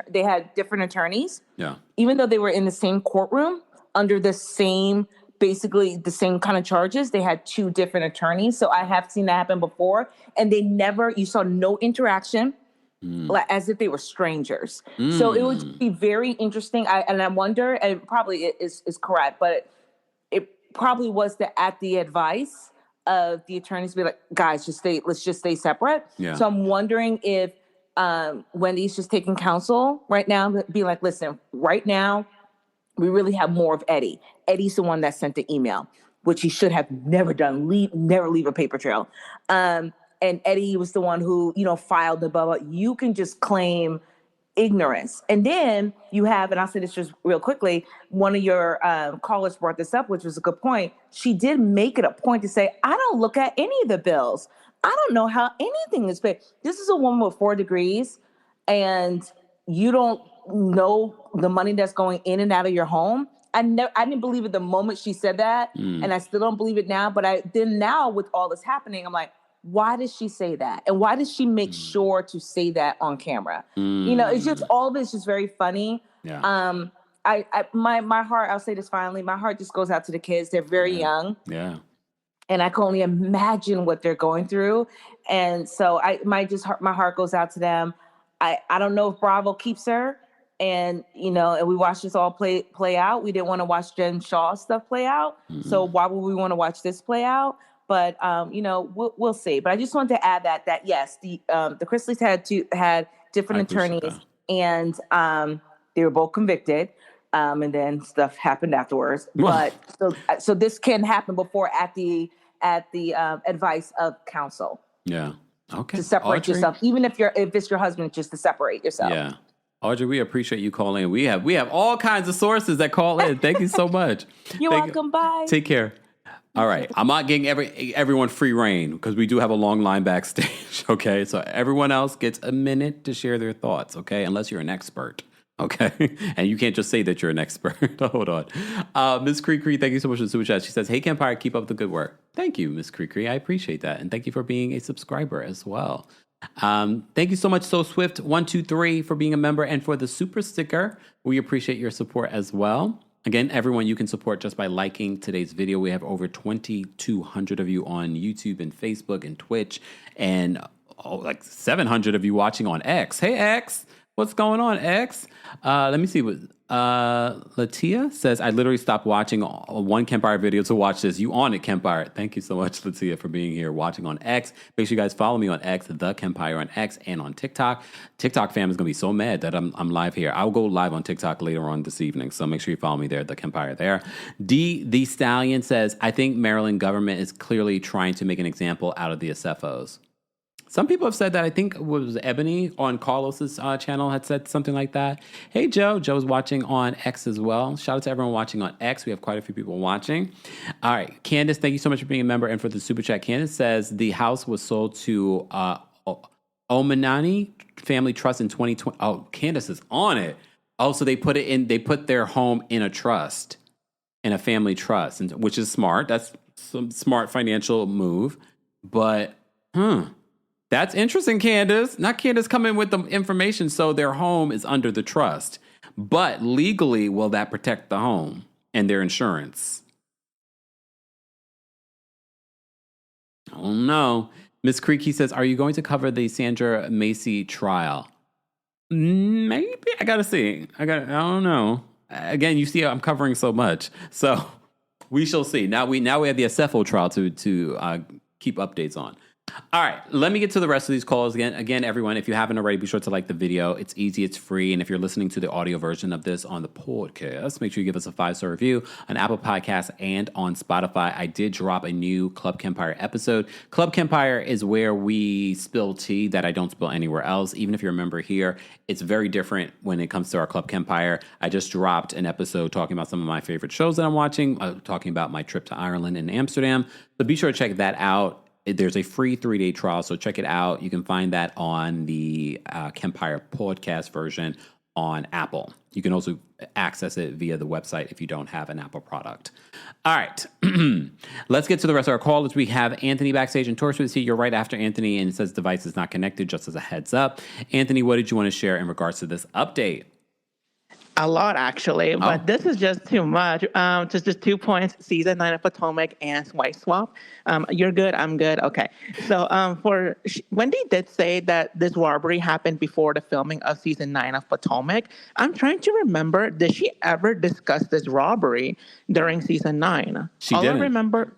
Speaker 16: they had different attorneys. Yeah. Even though they were in the same courtroom under basically the same kind of charges, they had two different attorneys. So I have seen that happen before. And you saw no interaction, like, as if they were strangers. So it would be very interesting. I wonder, and it probably is correct, but it probably was at the advice of the attorneys be like, guys, let's just stay separate. Yeah. So I'm wondering if Wendy's just taking counsel right now, be like, listen, right now, we really have more of Eddie. Eddie's the one that sent the email, which he should have never done. Never leave a paper trail. And Eddie was the one who, filed the blah, blah. You can just claim ignorance. And then you have, and I'll say this just real quickly, one of your callers brought this up, which was a good point. She did make it a point to say, I don't look at any of the bills. I don't know how anything is paid. This is a woman with 4 degrees, and you don't know the money that's going in and out of your home. I didn't believe it the moment she said that, and I still don't believe it now. But now with all this happening, I'm like, why does she say that? And why does she make sure to say that on camera? It's just, all of it's just very funny. Yeah. My heart, I'll say this finally, my heart just goes out to the kids. They're very young. Yeah. And I can only imagine what they're going through. And so my heart goes out to them. I don't know if Bravo keeps her. And, and we watched this all play out. We didn't want to watch Jen Shaw's stuff play out. So why would we want to watch this play out? But, we'll see. But I just wanted to add that yes, the Chrisleys had different attorneys, and they were both convicted. And then stuff happened afterwards. But so this can happen before at the advice of counsel. Yeah. Okay. To separate yourself, even if it's your husband, just to separate yourself. Yeah.
Speaker 2: Audrey, we appreciate you calling in. We have all kinds of sources that call in. Thank you so much.
Speaker 16: You're welcome. Bye.
Speaker 2: Take care. All right. I'm not getting everyone free reign because we do have a long line backstage. Okay. So everyone else gets a minute to share their thoughts. Okay. Unless you're an expert. Okay. And you can't just say that you're an expert. Hold on. Miss Cree, thank you so much for the super chat. She says, hey, Kempire, keep up the good work. Thank you, Miss Cree. I appreciate that. And thank you for being a subscriber as well. Thank you so much, So Swift 123, for being a member and for the super sticker. We appreciate your support as well. Again, everyone, you can support just by liking today's video. We have over 2,200 of you on YouTube and Facebook and Twitch, and like 700 of you watching on X. Hey, X. What's going on, X? Let me see what Latia says. I literally stopped watching one Kempire video to watch this. You on it, Kempire. Thank you so much, Latia, for being here watching on X. Make sure you guys follow me on X, TheKempire on X, and on TikTok. TikTok fam is going to be so mad that I'm live here. I'll go live on TikTok later on this evening, so make sure you follow me there, TheKempire there. D, The Stallion says, I think Maryland government is clearly trying to make an example out of the Osefos. Some people have said that. I think it was Ebony on Carlos's channel had said something like that. Hey, Joe. Joe's watching on X as well. Shout out to everyone watching on X. We have quite a few people watching. All right. Candace, thank you so much for being a member and for the super chat. Candace says the house was sold to Omanani Family Trust in 2020. Oh, Candace is on it. Oh, so they put it in. They put their home in a trust, in a family trust, which is smart. That's some smart financial move. But, that's interesting, Candace. Not Candace coming with the information, so their home is under the trust. But legally, will that protect the home and their insurance? I don't know. Miss Creaky says, are you going to cover the Sandra Macy trial? Maybe. I gotta see. I don't know. Again, you see I'm covering so much. So we shall see. Now we have the Osefo trial to keep updates on. All right, let me get to the rest of these calls again. Again, everyone, if you haven't already, be sure to like the video. It's easy, it's free. And if you're listening to the audio version of this on the podcast, make sure you give us a 5-star review on Apple Podcasts and on Spotify. I did drop a new Club Kempire episode. Club Kempire is where we spill tea that I don't spill anywhere else. Even if you're a member here, it's very different when it comes to our Club Kempire. I just dropped an episode talking about some of my favorite shows that I'm watching, talking about my trip to Ireland and Amsterdam. So be sure to check that out. There's a free 3-day trial, so check it out. You can find that on the Kempire podcast version on Apple. You can also access it via the website if you don't have an Apple product. All right. Let's get to the rest of our callers. We have Anthony backstage in Torch with you. You're right after Anthony, and it says device is not connected, just as a heads up. Anthony, what did you want to share in regards to this update?
Speaker 17: A lot, actually, but this is just too much. Just 2 points, season 9 of Potomac and White Swap. You're good, I'm good. Okay. So Wendy did say that this robbery happened before the filming of season 9 of Potomac. I'm trying to remember, did she ever discuss this robbery during season 9?
Speaker 2: She didn't.
Speaker 17: I remember...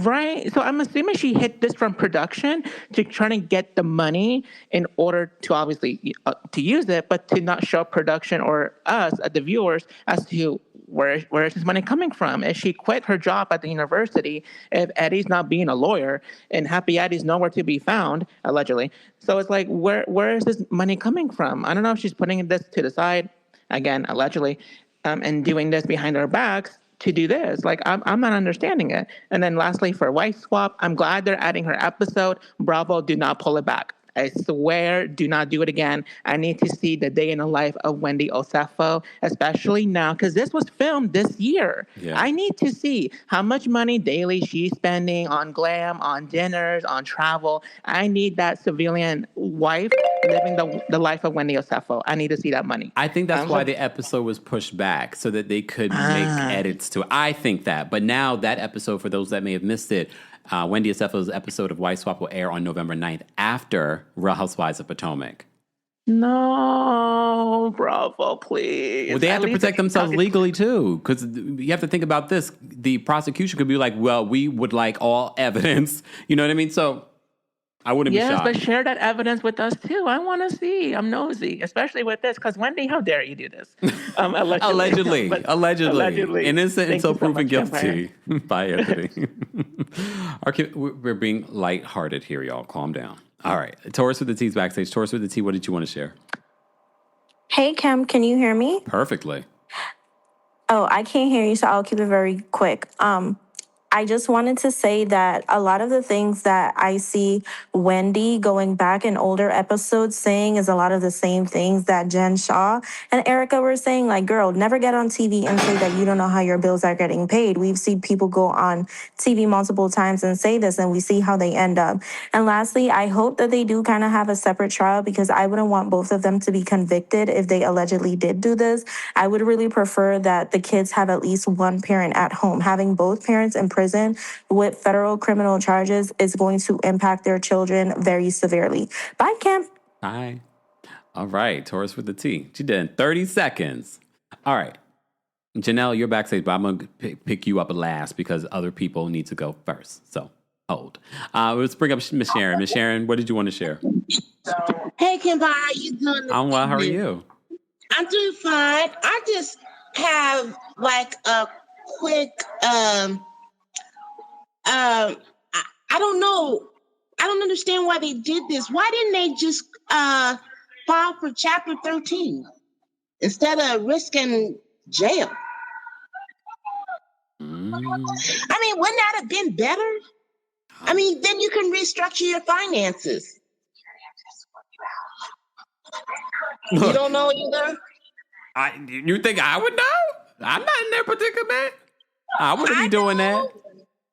Speaker 17: Right. So I'm assuming she hit this from production to try to get the money in order to obviously to use it, but to not show production or us, the viewers, as to where is this money coming from? If she quit her job at the university, if Eddie's not being a lawyer and Happy Eddie's nowhere to be found, allegedly. So it's like, where is this money coming from? I don't know if she's putting this to the side, again, allegedly, and doing this behind our backs to do this. Like, I'm not understanding it. And then lastly, for White Swap, I'm glad they're adding her episode. Bravo, do not pull it back. I swear, do not do it again. I need to see the day in the life of Wendy Osefo, especially now, because this was filmed this year. Yeah. I need to see how much money daily she's spending on glam, on dinners, on travel. I need that civilian wife living the life of Wendy Osefo. I need to see that money.
Speaker 2: I think that's why the episode was pushed back, so that they could make edits to it. I think that. But now that episode, for those that may have missed it, Wendy Osefo's episode of White Swap will air on November 9th after Real Housewives of Potomac.
Speaker 17: No, Bravo, please.
Speaker 2: Well, they have to protect themselves legally, too, because you have to think about this. The prosecution could be like, well, we would like all evidence. You know what I mean? So I wouldn't be shocked.
Speaker 17: Yes, but share that evidence with us, too. I want to see. I'm nosy, especially with this, because Wendy, how dare you do this?
Speaker 2: Allegedly. Innocent until proven guilty. Bye, Anthony. We're being lighthearted here, y'all. Calm down. All right. Taurus with the T's backstage. Taurus with the T, what did you want to share?
Speaker 18: Hey, Kim, can you hear me?
Speaker 2: Perfectly.
Speaker 18: Oh, I can't hear you, so I'll keep it very quick. I just wanted to say that a lot of the things that I see Wendy going back in older episodes saying is a lot of the same things that Jen Shaw and Erica were saying. Like, girl, never get on TV and say that you don't know how your bills are getting paid. We've seen people go on TV multiple times and say this, and we see how they end up. And lastly, I hope that they do kind of have a separate trial, because I wouldn't want both of them to be convicted if they allegedly did do this. I would really prefer that the kids have at least one parent at home. Having both parents in prison with federal criminal charges is going to impact their children very severely. Bye, Kemp.
Speaker 2: Bye. All right, Taurus with the T. She did in 30 seconds. All right. Janelle, you're backstage, but I'm going to pick you up last because other people need to go first. So hold. Let's bring up Miss Sharon. Miss Sharon, what did you want to share?
Speaker 19: Hey, Kempire, how you doing?
Speaker 2: I'm well. How are you?
Speaker 19: I'm doing fine. I just have like a quick I don't know. I don't understand why they did this. Why didn't they just file for Chapter 13 instead of risking jail? I mean, wouldn't that have been better? I mean, then you can restructure your finances. You don't know either?
Speaker 2: You think I would know? I'm not in their predicament. I wouldn't be doing that.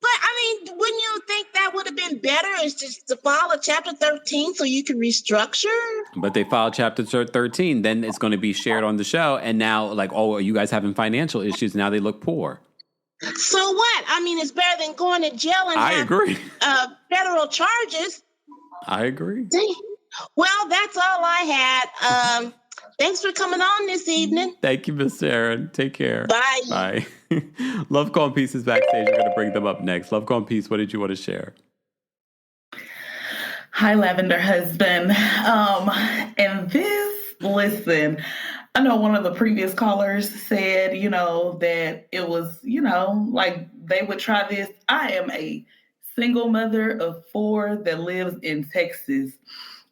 Speaker 19: But I mean, wouldn't you think that would have been better is just to file a Chapter 13 so you can restructure?
Speaker 2: But they filed Chapter 13, then it's going to be shared on the show. And now, like, oh, are you guys having financial issues? Now they look poor.
Speaker 19: So what? I mean, it's better than going to jail and have
Speaker 2: agree.
Speaker 19: Federal charges. I
Speaker 2: agree.
Speaker 19: Well, that's all I had. Thanks for coming on this evening.
Speaker 2: Thank you, Miss Sharon. Take care.
Speaker 19: Bye.
Speaker 2: Bye. Love Call and Peace is backstage. We're going to bring them up next. Love Call and Peace, what did you want to share?
Speaker 20: Hi, Lavender Husband. And this, listen, I know one of the previous callers said, that it was, like they would try this. I am a single mother of 4 that lives in Texas.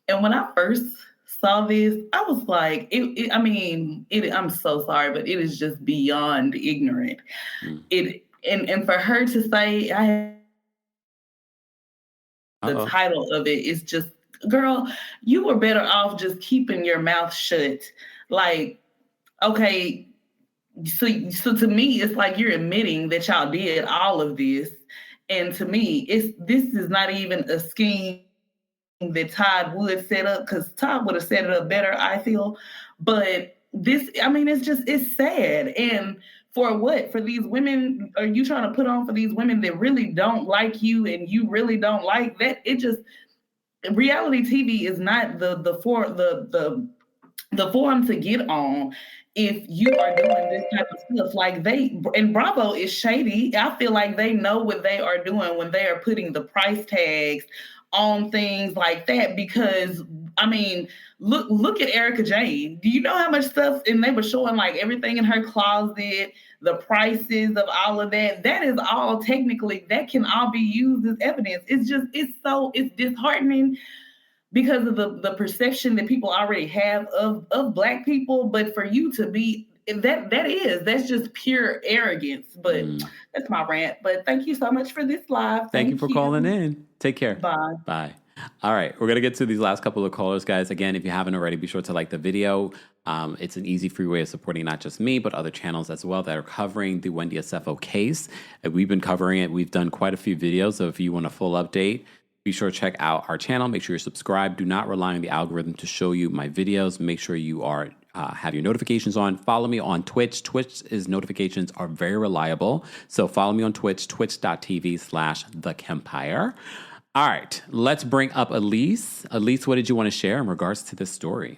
Speaker 20: And when I first saw this, I was like, I'm so sorry, but it is just beyond ignorant. And for her to say, the title of it is just, girl, you were better off just keeping your mouth shut. Like, okay, so to me, it's like you're admitting that y'all did all of this. And to me, this is not even a scheme that Todd would set up, because Todd would have set it up better, I feel. But this, it's sad. And for what? For these women, are you trying to put on for these women that really don't like you and you really don't like that? Reality TV is not the forum to get on if you are doing this type of stuff. Like Bravo is shady. I feel like they know what they are doing when they are putting the price tags on things like that, because look at Erica Jane. Do you know how much stuff? And they were showing like everything in her closet, the prices of all of that. That is all technically, that can all be used as evidence. It's disheartening because of the perception that people already have of Black people. But for you to be that's just pure arrogance. But that's my rant. But thank you so much for this live.
Speaker 2: Thank you for calling in. Take care.
Speaker 20: Bye.
Speaker 2: Bye. All right. We're going to get to these last couple of callers, guys. Again, if you haven't already, be sure to like the video. It's an easy, free way of supporting not just me, but other channels as well that are covering the Wendy Osefo case. We've been covering it. We've done quite a few videos. So if you want a full update, be sure to check out our channel. Make sure you're subscribed. Do not rely on the algorithm to show you my videos. Make sure you are have your notifications on. Follow me on Twitch. Twitch's notifications are very reliable. So follow me on Twitch, twitch.tv/TheKempire. All right, let's bring up Elise. Elise, what did you want to share in regards to this story?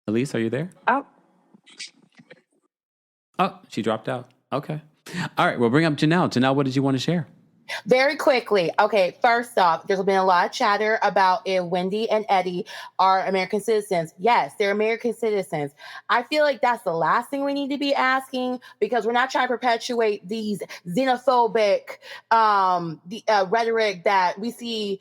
Speaker 2: Elise, are you there?
Speaker 18: Oh,
Speaker 2: she dropped out. Okay. All right, we'll bring up Janelle. Janelle, what did you want to share?
Speaker 11: Very quickly. Okay, first off, there's been a lot of chatter about if Wendy and Eddie are American citizens. Yes, they're American citizens. I feel like that's the last thing we need to be asking, because we're not trying to perpetuate these xenophobic rhetoric that we see,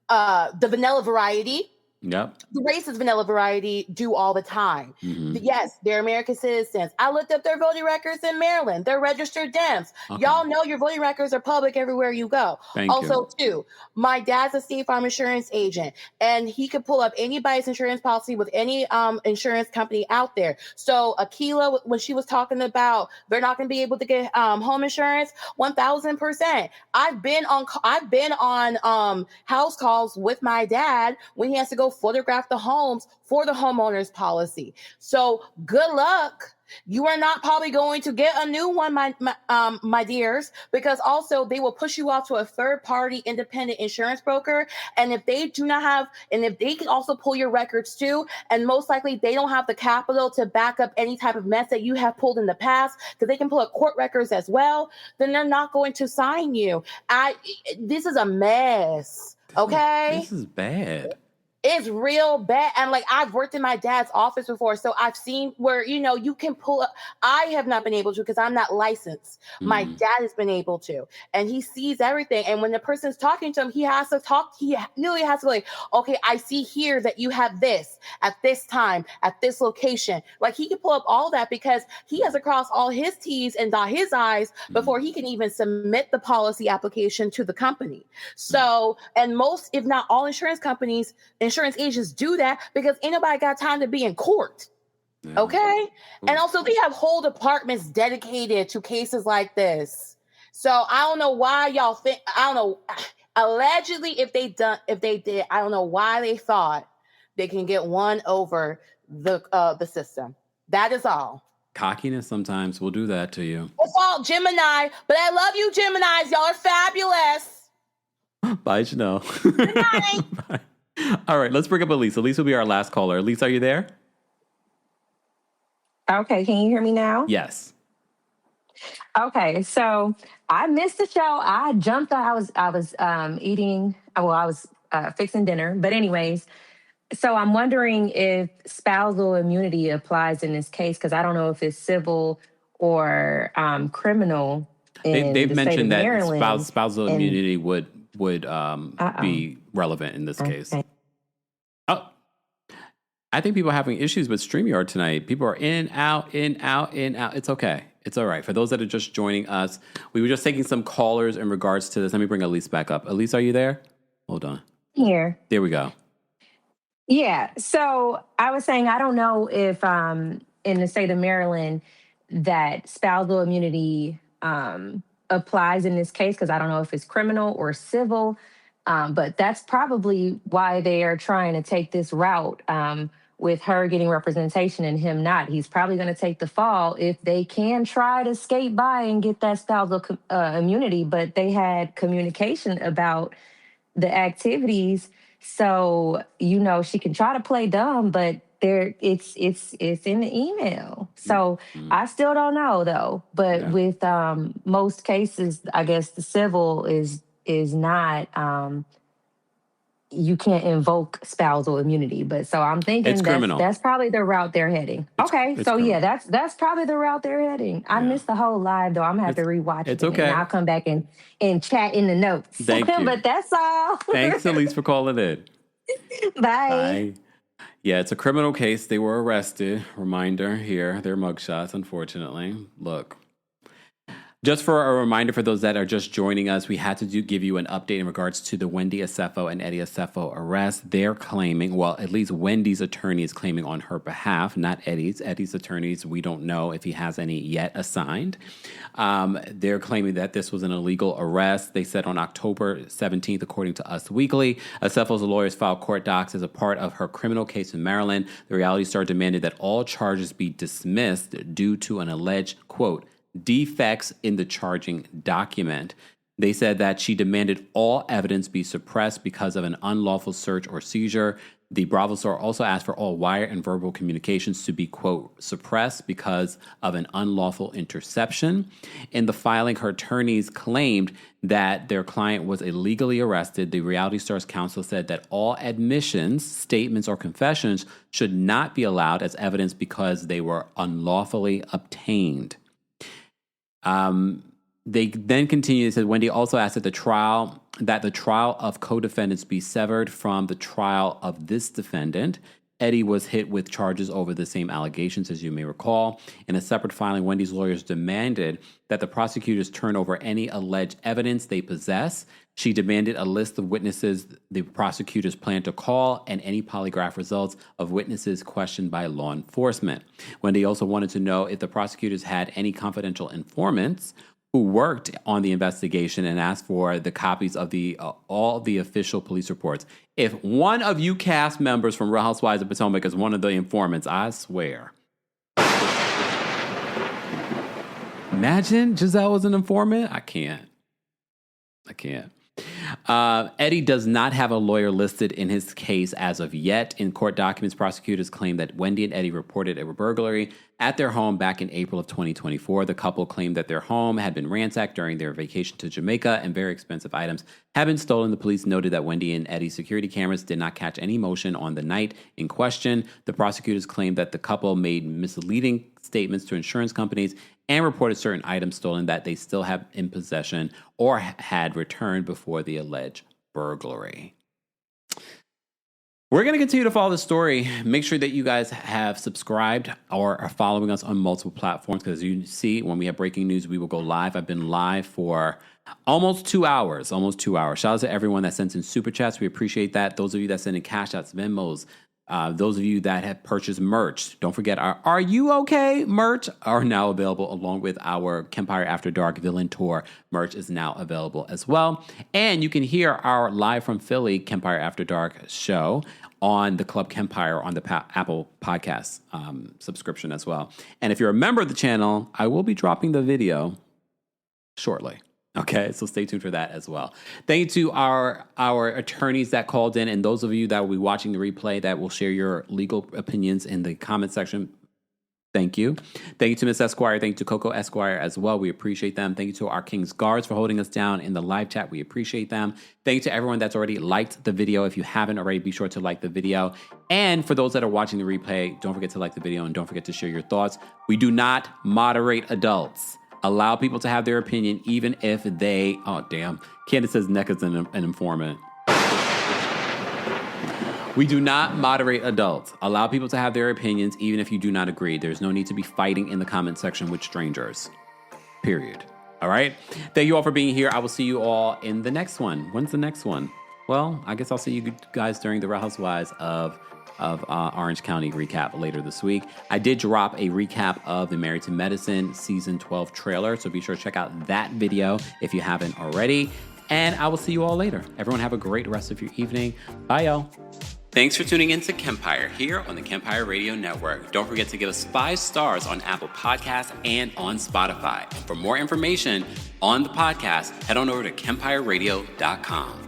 Speaker 11: the vanilla variety.
Speaker 2: Yep.
Speaker 11: The racist vanilla variety do all the time. Yes, they're American citizens. I looked up their voting records in Maryland. They're registered Dems.
Speaker 2: Okay.
Speaker 11: Y'all know your voting records are public everywhere you go.
Speaker 2: Thank
Speaker 11: also, too, my dad's a State Farm insurance agent, and he could pull up anybody's insurance policy with any insurance company out there. So Akila, when she was talking about they're not going to be able to get home insurance, 1,000%. I've been on house calls with my dad when he has to go photograph the homes for the homeowner's policy. So good luck. You are not probably going to get a new one, my dears, because also they will push you off to a third-party independent insurance broker. And if they do not have, and if they can also pull your records too, and most likely they don't have the capital to back up any type of mess that you have pulled in the past, because they can pull up court records as well, then they're not going to sign you. This is a mess. Okay?
Speaker 2: This is bad.
Speaker 11: It's real bad. And like, I've worked in my dad's office before, so I've seen where, you can pull up. I have not been able to because I'm not licensed. My dad has been able to, and he sees everything. And when the person's talking to him, he has to talk. He literally has to like, okay, I see here that you have this at this time, at this location. Like, he can pull up all that because he has to cross all his T's and dot his I's before he can even submit the policy application to the company. So, and most, if not all insurance agents do that because ain't nobody got time to be in court. Okay? And also they have whole departments dedicated to cases like this. So I don't know why y'all think, I don't know, allegedly if they did, I don't know why they thought they can get one over the system. That is all.
Speaker 2: Cockiness sometimes will do that to you.
Speaker 11: It's all Gemini, but I love you, Geminis. Y'all are fabulous.
Speaker 2: Bye, Chanel.
Speaker 11: Good night.
Speaker 2: Bye. All right, let's bring up Elise. Elise will be our last caller. Elise, are you there?
Speaker 21: Okay, can you hear me now?
Speaker 2: Yes.
Speaker 21: Okay, so I missed the show. I jumped on. I was eating. Well, I was fixing dinner. But anyways, so I'm wondering if spousal immunity applies in this case because I don't know if it's civil or criminal.
Speaker 2: They've mentioned that spousal immunity would be relevant in this case. Oh, I think people are having issues with StreamYard tonight. People are in, out, in, out, in, out. It's okay. It's all right. For those that are just joining us, we were just taking some callers in regards to this. Let me bring Elise back up. Elise, are you there? Hold on.
Speaker 21: Here.
Speaker 2: There we go.
Speaker 21: Yeah. So I was saying, I don't know if in the state of Maryland that spousal immunity applies in this case because I don't know if it's criminal or civil. But that's probably why they are trying to take this route with her getting representation and him not. He's probably going to take the fall if they can try to skate by and get that spousal immunity. But they had communication about the activities. So, she can try to play dumb, but it's in the email. So I still don't know though. But with most cases, I guess the civil is not you can't invoke spousal immunity. But so I'm thinking that's probably the route they're heading. It's criminal. That's probably the route they're heading. I missed the whole live though. I'm gonna have to rewatch it.
Speaker 2: It's okay.
Speaker 21: And I'll come back and chat in the notes.
Speaker 2: Thank you.
Speaker 21: But that's all.
Speaker 2: Thanks, Elise, for calling in.
Speaker 21: Bye.
Speaker 2: Yeah, it's a criminal case. They were arrested. Reminder here, their mugshots, unfortunately. Look. Just for a reminder for those that are just joining us, we had to give you an update in regards to the Wendy Osefo and Eddie Osefo arrest. They're claiming, well, at least Wendy's attorney is claiming on her behalf, not Eddie's. Eddie's attorneys, we don't know if he has any yet assigned. They're claiming that this was an illegal arrest. They said on October 17th, according to Us Weekly, Osefo's lawyers filed court docs as a part of her criminal case in Maryland. The Reality Star demanded that all charges be dismissed due to an alleged, quote, defects in the charging document. They said that she demanded all evidence be suppressed because of an unlawful search or seizure. The Bravo Star also asked for all wire and verbal communications to be, quote, suppressed because of an unlawful interception. In the filing, her attorneys claimed that their client was illegally arrested. The Reality Stars counsel said that all admissions, statements, or confessions should not be allowed as evidence because they were unlawfully obtained. They then continued and said Wendy also asked at the trial that the trial of co-defendants be severed from the trial of this defendant. Eddie was hit with charges over the same allegations, as you may recall. In a separate filing, Wendy's lawyers demanded that the prosecutors turn over any alleged evidence they possess. She demanded a list of witnesses the prosecutors plan to call and any polygraph results of witnesses questioned by law enforcement. Wendy also wanted to know if the prosecutors had any confidential informants who worked on the investigation and asked for the copies of all the official police reports. If one of you cast members from Real Housewives of Potomac is one of the informants, I swear. Imagine Giselle was an informant. I can't. Eddie does not have a lawyer listed in his case as of yet. In court documents, prosecutors claim that Wendy and Eddie reported a burglary at their home back in April of 2024. The couple claimed that their home had been ransacked during their vacation to Jamaica and very expensive items had been stolen. The police noted that Wendy and Eddie's security cameras did not catch any motion on the night in question. The prosecutors claimed that the couple made misleading statements to insurance companies and reported certain items stolen that they still have in possession or had returned before the alleged burglary. We're going to continue to follow the story. Make sure that you guys have subscribed or are following us on multiple platforms, because as you see, when we have breaking news, we will go live. I've been live for almost 2 hours. Shout out to everyone that sends in super chats. We appreciate that. Those of you that send in cash outs, Venmos, those of you that have purchased merch, don't forget our Are You Okay merch are now available, along with our Kempire After Dark Villain Tour merch is now available as well. And you can hear our live from Philly Kempire After Dark show on the Club Kempire on the Apple Podcast subscription as well. And if you're a member of the channel, I will be dropping the video shortly. Okay, so stay tuned for that as well. Thank you to our attorneys that called in, and those of you that will be watching the replay that will share your legal opinions in the comment section. Thank you. Thank you to Miss Esquire. Thank you to Coco Esquire as well. We appreciate them. Thank you to our King's Guards for holding us down in the live chat. We appreciate them. Thank you to everyone that's already liked the video. If you haven't already, be sure to like the video. And for those that are watching the replay, don't forget to like the video and don't forget to share your thoughts. We do not moderate adults. Allow people to have their opinion, even if they... Oh, damn. Candace says Neck is an informant. We do not moderate adults. Allow people to have their opinions, even if you do not agree. There's no need to be fighting in the comment section with strangers. Period. All right? Thank you all for being here. I will see you all in the next one. When's the next one? Well, I guess I'll see you guys during the Real Housewives of Orange County recap later this week. I did drop a recap of the Married to Medicine season 12 trailer, so be sure to check out that video if you haven't already. And I will see you all later. Everyone have a great rest of your evening. Bye, y'all. Thanks for tuning in to Kempire here on the Kempire Radio Network. Don't forget to give us 5 stars on Apple Podcasts and on Spotify. And for more information on the podcast, head on over to KempireRadio.com.